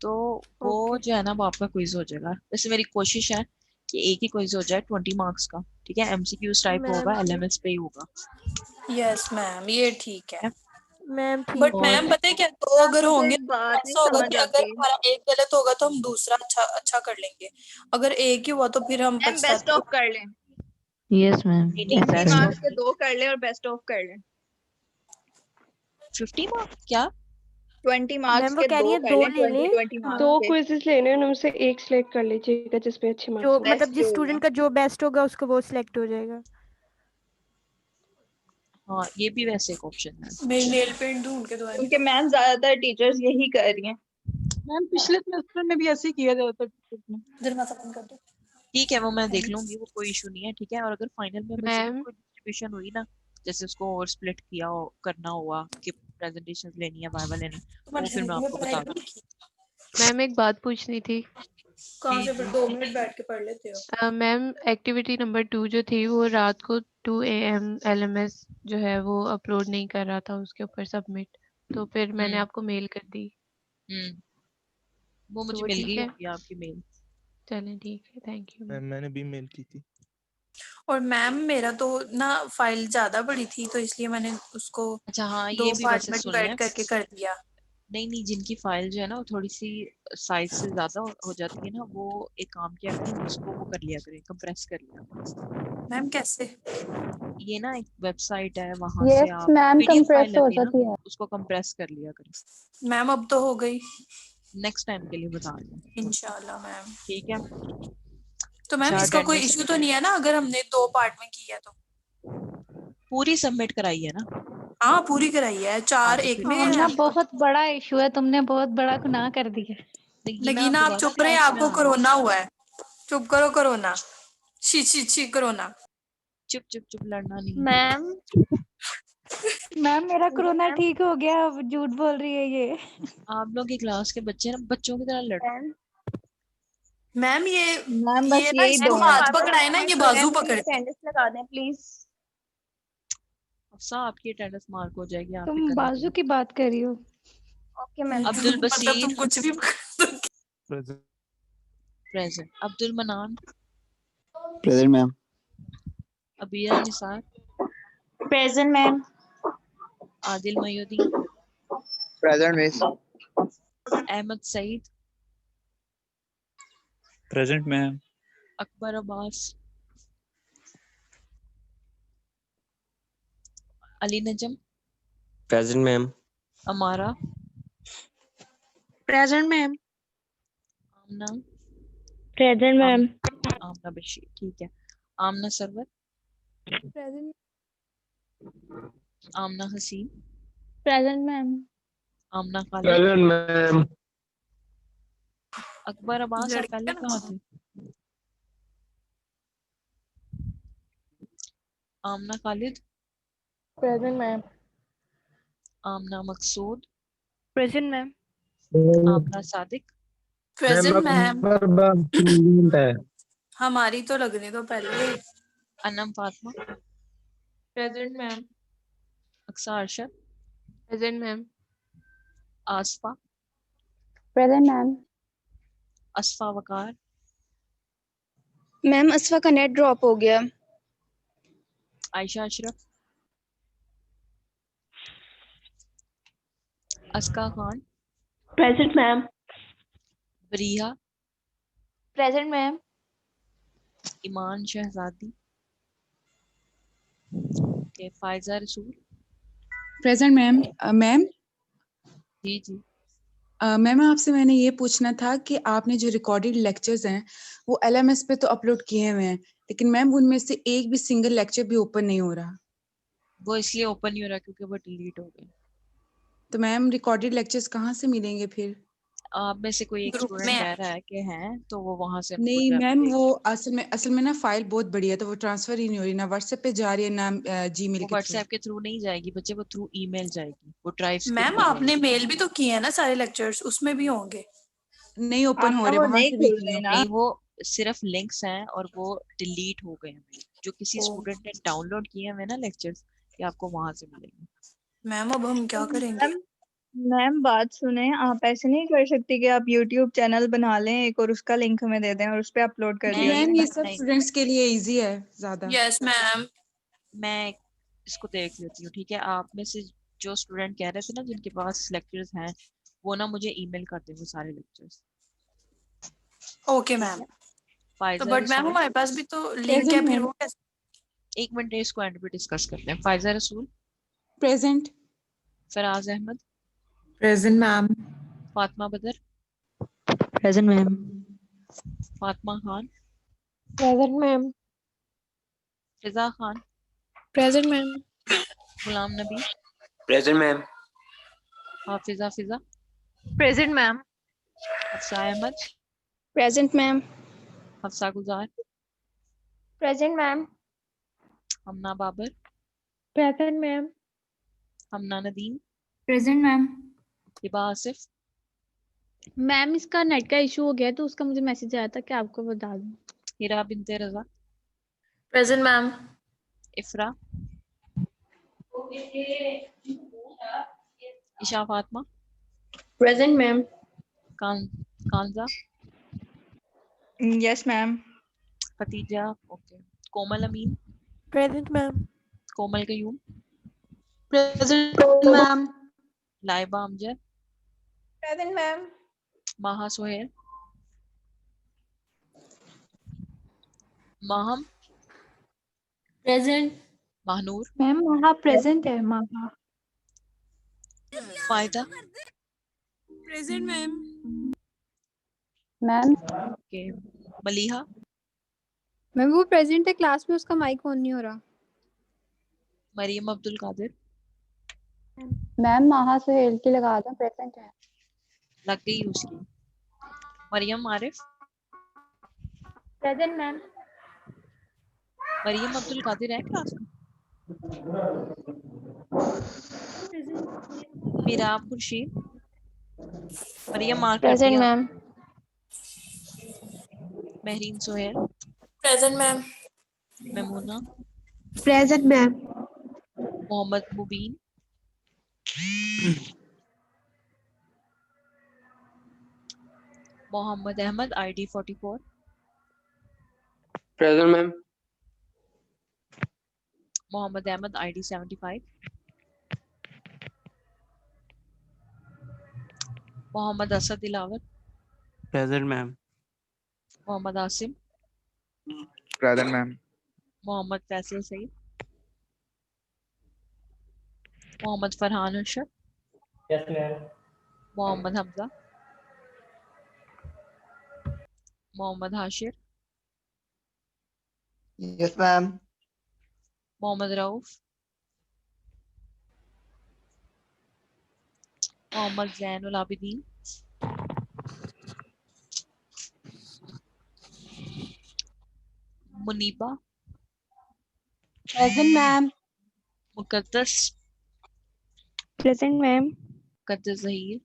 S1: तो वो
S7: ओके
S1: जो है ना वो आपका क्विज हो जाएगा। वैसे मेरी कोशिश है कि एक ही क्विज हो जाए 20 मार्क्स का। ठीक है, एमसीक्यूज टाइप
S7: मैम
S1: होगा,
S7: ठीक
S1: एलएमएस पे ही होगा।
S10: यस मैम, ये ठीक है।
S1: ठीक
S7: मैम
S1: है,
S10: बट
S7: ठीक है।
S1: और
S10: मैम पता है क्या, 2
S3: मैम
S10: अगर
S3: मुझे
S10: होंगे
S3: एक
S10: तो
S3: बात नहीं
S10: ऐसा होगा
S3: समझ
S10: कि अगर
S3: आती।
S10: हमारा एक गलत होगा तो हम दूसरा अच्छा अच्छा कर लेंगे, अगर एक ही हुआ तो फिर हम
S3: मैम बेस्ट
S10: पछताते
S3: ऑफ कर लें।
S9: Yes ma'am.
S1: नहीं नहीं,
S3: 20
S1: बेस्ट
S3: मार्क्स
S1: ऑफ
S3: के 2 कर लें और बेस्ट ऑफ कर लें।
S1: 50 मार्क्स क्या?
S3: 20 मार्क्स
S7: मैम वो
S3: के
S7: कह
S3: 2
S7: रही है
S3: कर
S7: 2
S3: लें,
S7: ले
S3: 20
S7: लें।
S3: 20
S6: 2
S3: मार्क्स के।
S6: क्विजेस लेने हैं, उनमें से एक सिलेक्ट कर लीजिएगा जिसपे अच्छे
S7: जो
S6: मार्क्स होंगे।
S7: मतलब
S3: बेस्ट
S7: जिस
S3: जो होगा।
S7: स्टूडेंट का जो बेस्ट होगा उसको वो सिलेक्ट हो जाएगा।
S1: हाँ, ये भी वैसे एक ऑप्शन है।
S10: मैं नेल पेंट ढूंढ के दोबारा
S3: क्योंकि मैम ज्यादातर टीचर्स यही कर रही हैं।
S10: मैम पिछले सेमेस्टर में भी ऐसे ही किया जाता है। दरवाजा बंद कर दो।
S1: ठीक है, वो मैं देख लूंगी, वो कोई इशू नहीं है। ठीक है, और अगर फाइनल में मुझसे भी
S6: मैम
S1: कोई डिस्ट्रीब्यूशन हुई ना, जैसे उसको और स्प्लिट किया हो, करना हुआ कि प्रेजेंटेशन लेनी है, वाइवा लेनी, वो फिर मैं आपको बता दूंगी।
S6: मैम एक बात पूछनी थी।
S10: कहाँ
S1: जी
S10: से
S1: जी।
S10: 2 मिनट बैठ के पढ़ लेते हो?
S6: मैम एक्टिविटी नंबर 2 जो थी वो रात को 2 AM LMS जो है वो अपलोड नहीं कर रहा था उसके ऊपर सबमिट, तो फिर मैंने आपको मेल कर दी।
S1: हम्म, वो
S6: तो
S1: मुझे
S6: वो
S1: मिल
S6: ठीक
S1: गई
S6: है?
S1: होगी आपकी मेल।
S6: चलें ठीक है, थैंक यू मैम।
S12: मैंने भी मेल की थी।
S10: और मैम मेरा तो ना फाइल ज्यादा बड़ी थी तो इसलिए मैंने उसको
S1: अच्छा हाँ,
S10: 2
S1: ये भी
S10: पार्ट
S1: वैसे
S10: में
S1: सुन
S10: डिवाइड
S1: लें,
S10: करके कर दिया।
S1: नहीं नहीं, जिनकी फाइल जो है ना वो थोड़ी सी साइज से ज्यादा हो जाती है ना, वो एक काम किया करें, उसको वो कर लिया करें, कंप्रेस कर लिया करें।
S10: मैम कैसे?
S1: ये ना एक वेबसाइट है, वहां से
S2: यस
S1: आप
S2: मैम,
S1: पीडीएफ
S2: कंप्रेस
S1: फाइल
S2: हो
S1: आती है ना,
S2: जाती है।
S1: उसको कंप्रेस कर लिया करें।
S10: मैम अब तो हो गई।
S1: नेक्स्ट टाइम के लिए बता रही हूँ।
S10: इंशाल्लाह मैम।
S1: ठीक है।
S10: तो मैम
S1: चार
S10: इसका कोई
S1: अटेंडेंस
S10: इशू तो नहीं है ना अगर हमने 2 पार्ट में किया तो?
S1: पूरी सबमिट कराई है ना?
S10: हाँ पूरी कराई है, 4
S1: तो
S10: एक
S1: फिर
S10: में
S1: कुछ
S11: ना
S10: है।
S1: नहीं।
S11: बहुत बड़ा इशू है, तुमने बहुत बड़ा गुनाह कर दिया।
S10: नगीना आप
S1: दोबारा
S10: चुप रहे,
S1: क्लास में
S10: आपको
S1: आ रही हूँ।
S10: कोरोना हुआ है। चुप करो, corona. She she she corona.
S1: चुप चुप चुप, लड़ना नहीं।
S11: मैम मैम मेरा कोरोना ठीक हो गया, अब झूठ बोल रही है ये।
S1: आप लोग की क्लास के बच्चे ना बच्चों की तरह लड़।
S10: मैम
S3: मैम बस
S10: ये ना
S3: यही
S10: इसको
S3: दो
S10: हाथ
S3: हैं।
S10: पकड़ाए ना, ये बाजू पकड़े।
S2: अटेंडेंस लगा दें प्लीज।
S1: अफसा, आपकी अटेंडेंस मार्क हो जाएगी, आप
S11: तुम
S1: फिक्र नहीं
S11: बाजू
S1: करो।
S11: की बात कर रही हो?
S2: Okay ma'am.
S1: अब्दुल
S10: मतलब तुम
S1: बसीर
S10: कुछ भी
S1: प्रेजेंट। Abdul Manan
S12: present ma'am.
S1: Abira Nisar
S2: present ma'am.
S1: Adil Mohiuddin
S12: present miss.
S1: Ahmad Saeed
S13: present ma'am.
S1: Akbar Abbas Ali Najam
S14: present ma'am.
S1: Amara
S2: present ma'am.
S1: Amna
S5: present ma'am.
S1: Amna Bashir. ठीक है। Amna Sarwar
S11: present.
S1: Amna Haseen
S11: present ma'am.
S1: Amna Khalid
S15: present ma'am.
S1: Akbar Abbas आप पहले
S10: लड़के
S1: कहाँ थे? Amna Khalid
S11: present ma'am.
S1: Amna Maqsood
S11: present ma'am.
S1: Amna Sadiq
S10: present ma'am.
S15: Ma'am है।
S10: हमारी तो लगने तो पहले।
S1: Anam Fatima
S6: present ma'am.
S1: Aqsa Arshad
S6: present ma'am.
S1: Asifa
S2: present ma'am.
S1: Asifa Waqar
S2: ma'am Asifa का नेट ड्रॉप हो गया।
S1: आयशा अशरफ अस्का Khan
S2: present ma'am.
S1: Bareeha
S2: present ma'am.
S1: Iman Shahzadi के Faiza Rasool
S16: present ma'am. Ma'am
S1: जी जी
S16: मैम आपसे मैंने ये पूछना था कि आपने जो रिकॉर्डेड लेक्चर्स हैं वो एलएमएस पे तो अपलोड किए हुए हैं, लेकिन मैम उनमें से एक भी सिंगल लेक्चर भी ओपन नहीं हो रहा।
S1: वो इसलिए ओपन नहीं हो रहा क्योंकि वो डिलीट हो गए।
S16: तो मैम रिकॉर्डेड लेक्चर्स कहाँ से मिलेंगे फिर?
S1: आप में से कोई एक
S10: ग्रुप
S1: स्टूडेंट
S10: में
S1: कह रहा है कि हैं, तो वो वहां से हमको
S16: नहीं
S1: जो है
S16: मैम,
S1: देख।
S16: वो असल में ना फाइल बहुत बड़ी है, तो वो ट्रांसफर ही नहीं हो रही, ना व्हाट्सएप पे जा रही है ना जीमेल
S1: वो
S16: के थ्रू।
S1: व्हाट्सएप के थ्रू नहीं जाएगी बच्चे, वो थ्रू ईमेल जाएगी, वो ड्राइव्स के
S10: मैम
S1: थ्रू
S10: आपने
S1: जाएगी।
S10: मेल भी तो किए हैं ना सारे लेक्चर्स, उसमें भी होंगे।
S16: नहीं ओपन हो
S3: आपका
S16: रहे,
S3: वो
S16: वहां
S3: नहीं
S16: से भी
S3: खुल
S16: किए
S3: रहे
S16: हैं।
S3: ना।
S1: नहीं, वो सिर्फ लिंक्स हैं और वो डिलीट हो गए हैं। जो किसी
S10: ओ
S1: स्टूडेंट ने डाउनलोड किए हैं ना लेक्चर्स, ये आपको वहां से मिलेंगे।
S10: मैम अब हम क्या करेंगे?
S3: मैम मैम बात सुने, आप ऐसे नहीं कर सकती कि आप यूट्यूब चैनल बना लें एक और उसका लिंक हमें दे दें और उस पर अपलोड कर
S16: नहीं
S1: मैं
S3: दिया
S1: ये
S16: मैम,
S3: जाए।
S16: ये सब
S1: नहीं,
S16: स्टूडेंट्स के लिए इजी है ज्यादा।
S10: Yes ma'am.
S1: मैं इसको देख लेती हूँ। ठीक है, आप में से जो स्टूडेंट कह रहे थे ना जिनके पास लेक्चर्स हैं, वो ना मुझे ईमेल कर दें वो सारे लेक्चर्स।
S10: ओके
S1: ठीक
S10: मैम।
S1: है।
S10: तो
S1: फायजा
S10: बट मैम
S1: रसूल
S10: हमारे पास भी तो लिंक
S16: प्रेजेंट
S10: है, फिर
S16: मैम।
S10: वो कैसे?
S1: एक मिनट, इसको एंड पे डिस्कस करते हैं। Faiza Rasool
S16: present.
S1: Faraz Ahmad
S17: present ma'am.
S1: Fatima Badar
S17: present ma'am.
S1: Fatima Khan
S11: present ma'am.
S1: Fiza Khan
S11: present ma'am.
S1: Ghulam Nabi
S14: present ma'am.
S1: Hafiza Fiza
S11: present ma'am.
S1: Hafsa Ahmad
S2: present ma'am.
S1: Hafsa Guzar
S2: present ma'am.
S1: Hamna Babar
S11: present ma'am.
S1: Hamna Nadeem
S8: present ma'am.
S1: Hiba Asif
S11: ma'am इसका नेट का इशू हो गया है, तो उसका मुझे मैसेज आया था कि आपको बता दूं।
S1: Hira Binte Raza
S10: present ma'am.
S1: Ifra Isha Fatima
S2: present ma'am.
S1: कान Kanza
S3: yes ma'am.
S1: Khadija okay Komal Amin
S7: present ma'am.
S1: Komal Qayyum
S8: present ma'am.
S1: Laiba Amjad
S10: present ma'am.
S1: Maha Sohail, Maham,
S8: present.
S1: Mahnoor,
S11: ma'am Maha present है, महा।
S1: फायदा,
S13: present ma'am.
S18: Ma'am
S1: okay, Maleeha,
S13: ma'am वो प्रेजेंट है, क्लास में उसका माइक ऑन नहीं हो रहा।
S1: मरियम अब्दुल कादिर,
S18: मैम महा सुहेल की लगा दो, प्रेजेंट है।
S1: लग गई उसकी। Maryam Arif,
S5: present ma'am.
S1: मरियम अब्दुल कादिर है क्लास में। मिराब खुर्शीद, मरियम मार्क कर
S2: प्रेजेंट
S1: दिया।
S2: Ma'am.
S1: Mehreen Sohail,
S10: present ma'am.
S1: Maimoona,
S4: present ma'am.
S1: Mohammad Mubeen, Mohammad Ahmad ID 44,
S14: present ma'am.
S1: Mohammad Ahmad ID 75, Mohammad Asad Dilawar,
S12: present ma'am.
S1: Mohammad Asim,
S12: present ma'am.
S1: Mohammad Faisal Saeed, Mohammad Farhan Arshad,
S14: yes ma'am.
S1: Mohammad Hamza, Mohammad Hashir,
S9: yes ma'am.
S1: Mohammad Rauf, Mohammad Zainul Abideen, Muniba,
S13: present ma'am.
S1: Muqaddas,
S13: present ma'am.
S1: Muqaddas Zaheer,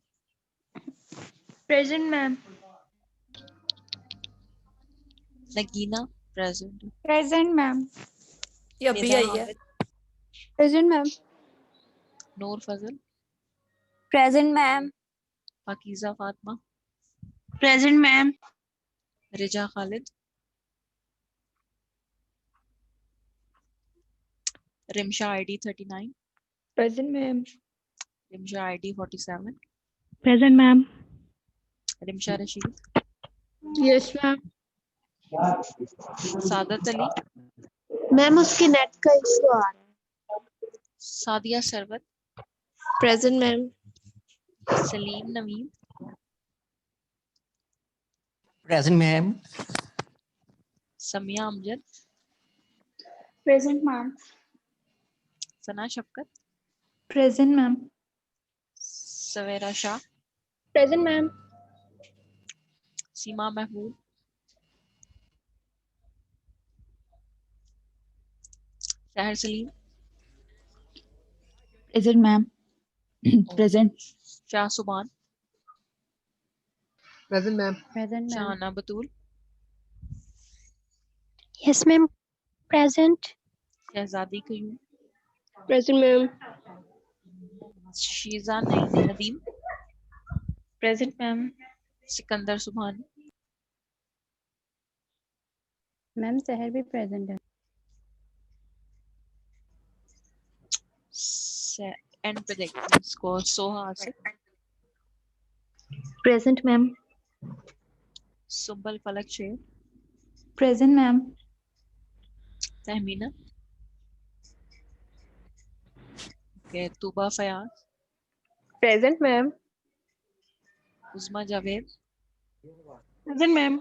S5: present ma'am.
S1: Nagina present,
S11: present ma'am.
S10: ये अभी
S1: निदा
S10: आई है।
S1: Hamid,
S13: present ma'am.
S1: Noor Fazal,
S11: present ma'am.
S1: Pakeeza Fatima,
S11: present ma'am.
S1: Riza Khalid, Rimsha ID 39,
S11: present ma'am.
S1: Rimsha ID 47,
S11: present ma'am.
S1: Rimsha Rasheed,
S13: yes ma'am.
S1: Saadat Ali,
S4: ma'am उसके नेट का इशू आ रहा है।
S1: Sadia Sarwat,
S13: present ma'am.
S1: Saleem Naveen,
S9: present ma'am.
S1: Samia Amjad,
S11: present ma'am.
S1: Sana Shafqat,
S11: present ma'am.
S1: Savera Shah,
S11: present ma'am.
S1: Seema Mehboob, Sehar Saleem,
S11: present ma'am. Present.
S1: Shah Subhan,
S15: present ma'am.
S18: Present ma'am.
S1: Shahana Batool,
S13: yes ma'am. Present.
S1: Shahzadi Qayyum,
S13: present ma'am.
S1: Sheeza Nadeem,
S5: present ma'am.
S1: Sikandar Subhani,
S18: ma'am Sehar भी प्रेजेंट है।
S1: एंड पे देखते हैं इसको। Soha Asif,
S11: present ma'am.
S1: Subul Falak Sher,
S11: present ma'am.
S1: Tehmina, Tuba Fayyaz,
S2: present ma'am.
S1: Usma Javed,
S11: present ma'am.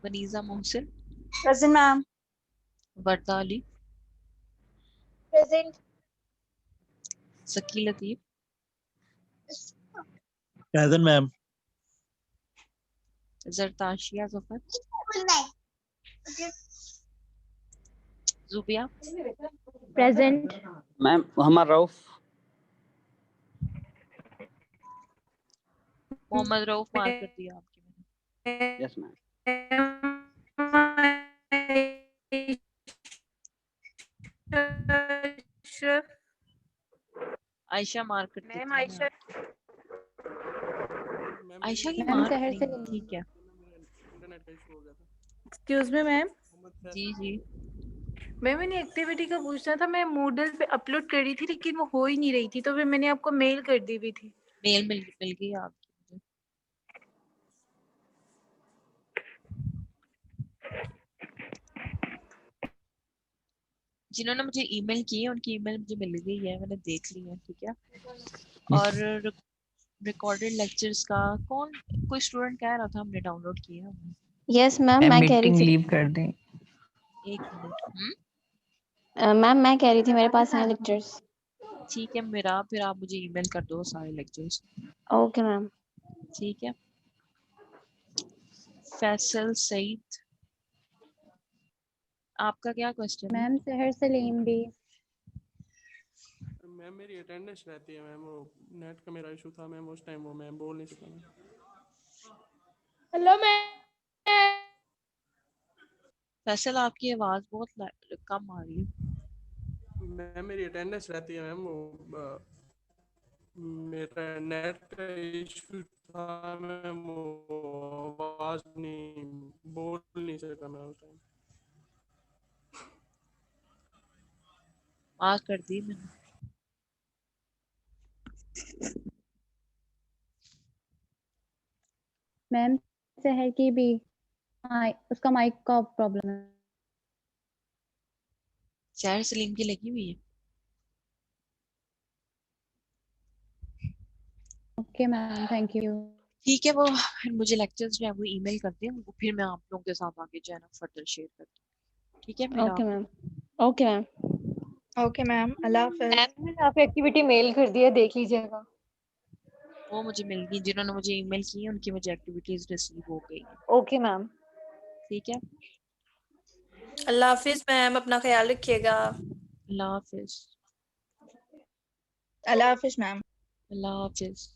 S1: Waneeza Mohsin,
S11: present ma'am.
S1: Warda Ali,
S11: present.
S1: Saqi Latif,
S12: present ma'am.
S1: Zartashia Zafar, Zubia,
S11: present.
S12: Ma'am Mohammad Rauf.
S1: Mohammad Rauf mark कर दिया आपके मैंने।
S12: Yes ma'am.
S1: आयशा मार्क कर दी
S11: मैम
S1: थी
S11: आयशा।
S1: आयशा की
S18: मैम
S1: मार्क
S18: सहर से
S1: नहीं, ठीक है।
S11: Excuse me ma'am.
S1: जी जी,
S11: मैंने एक्टिविटी का पूछना था। मैं मूडल पे अपलोड कर रही थी लेकिन वो हो ही नहीं रही थी, तो फिर मैंने आपको मेल कर दी भी थी।
S1: मेल मिल गई आपकी मुझे। जिन्होंने मुझे ईमेल की है उनकी ईमेल मुझे मिल गई है, मैंने देख ली है, ठीक है। और रिकॉर्डेड लेक्चर्स का कोई स्टूडेंट कह रहा था हमने डाउनलोड किया है।
S2: यस मैम, मैं कह रही
S9: मीटिंग
S2: थी।
S9: लीव कर दें।
S1: एक मिनट।
S2: मैम मैं कह रही थी मेरे पास हैं लेक्चर्स।
S1: ठीक है मेरा, फिर आप मुझे ईमेल कर दो सारे लेक्चर्स।
S2: Okay ma'am.
S1: ठीक है। फैसल सईद, आपका क्या क्वेश्चन है?
S18: मैम सहर सलीम भी।
S19: मैम मेरी अटेंडेंस रहती है मैम, वो नेट का मेरा इशू था मैम, उस टाइम वो मैं बोल नहीं सका मैम।
S5: Hello ma'am.
S1: फैसल आपकी आवाज बहुत कम आ रही है।
S19: मैम मेरी अटेंडेंस रहती है मैम, वो मेरा नेट का इशू था मैम, वो आवाज नहीं बोल नहीं सका मैं उस टाइम।
S1: मार्क कर दी मैंने।
S18: मैम सहर की भी उसका माइक का प्रॉब्लम है।
S1: सहर सलीम की लगी हुई है।
S18: Okay ma'am, thank you.
S1: ठीक है, वो मुझे लेक्चर्स जो है वो ईमेल कर दें, वो फिर मैं आप लोगों के साथ आगे जो है ना फर्दर शेयर करती हूँ। ठीक है मेरा।
S2: Okay ma'am. Okay ma'am.
S10: Okay ma'am, Allah हाफिज।
S5: मैंने आपको एक्टिविटी मेल कर दी है, देख लीजिएगा।
S1: वो मुझे मिल गई, जिन्होंने मुझे ईमेल की है उनकी मुझे एक्टिविटीज रिसीव हो गई है।
S5: Okay ma'am.
S1: ठीक है,
S10: अल्लाह हाफिज मैम, अपना ख्याल रखिएगा।
S1: अल्लाह हाफिज।
S10: अल्लाह हाफिज मैम।
S1: अल्लाह हाफिज।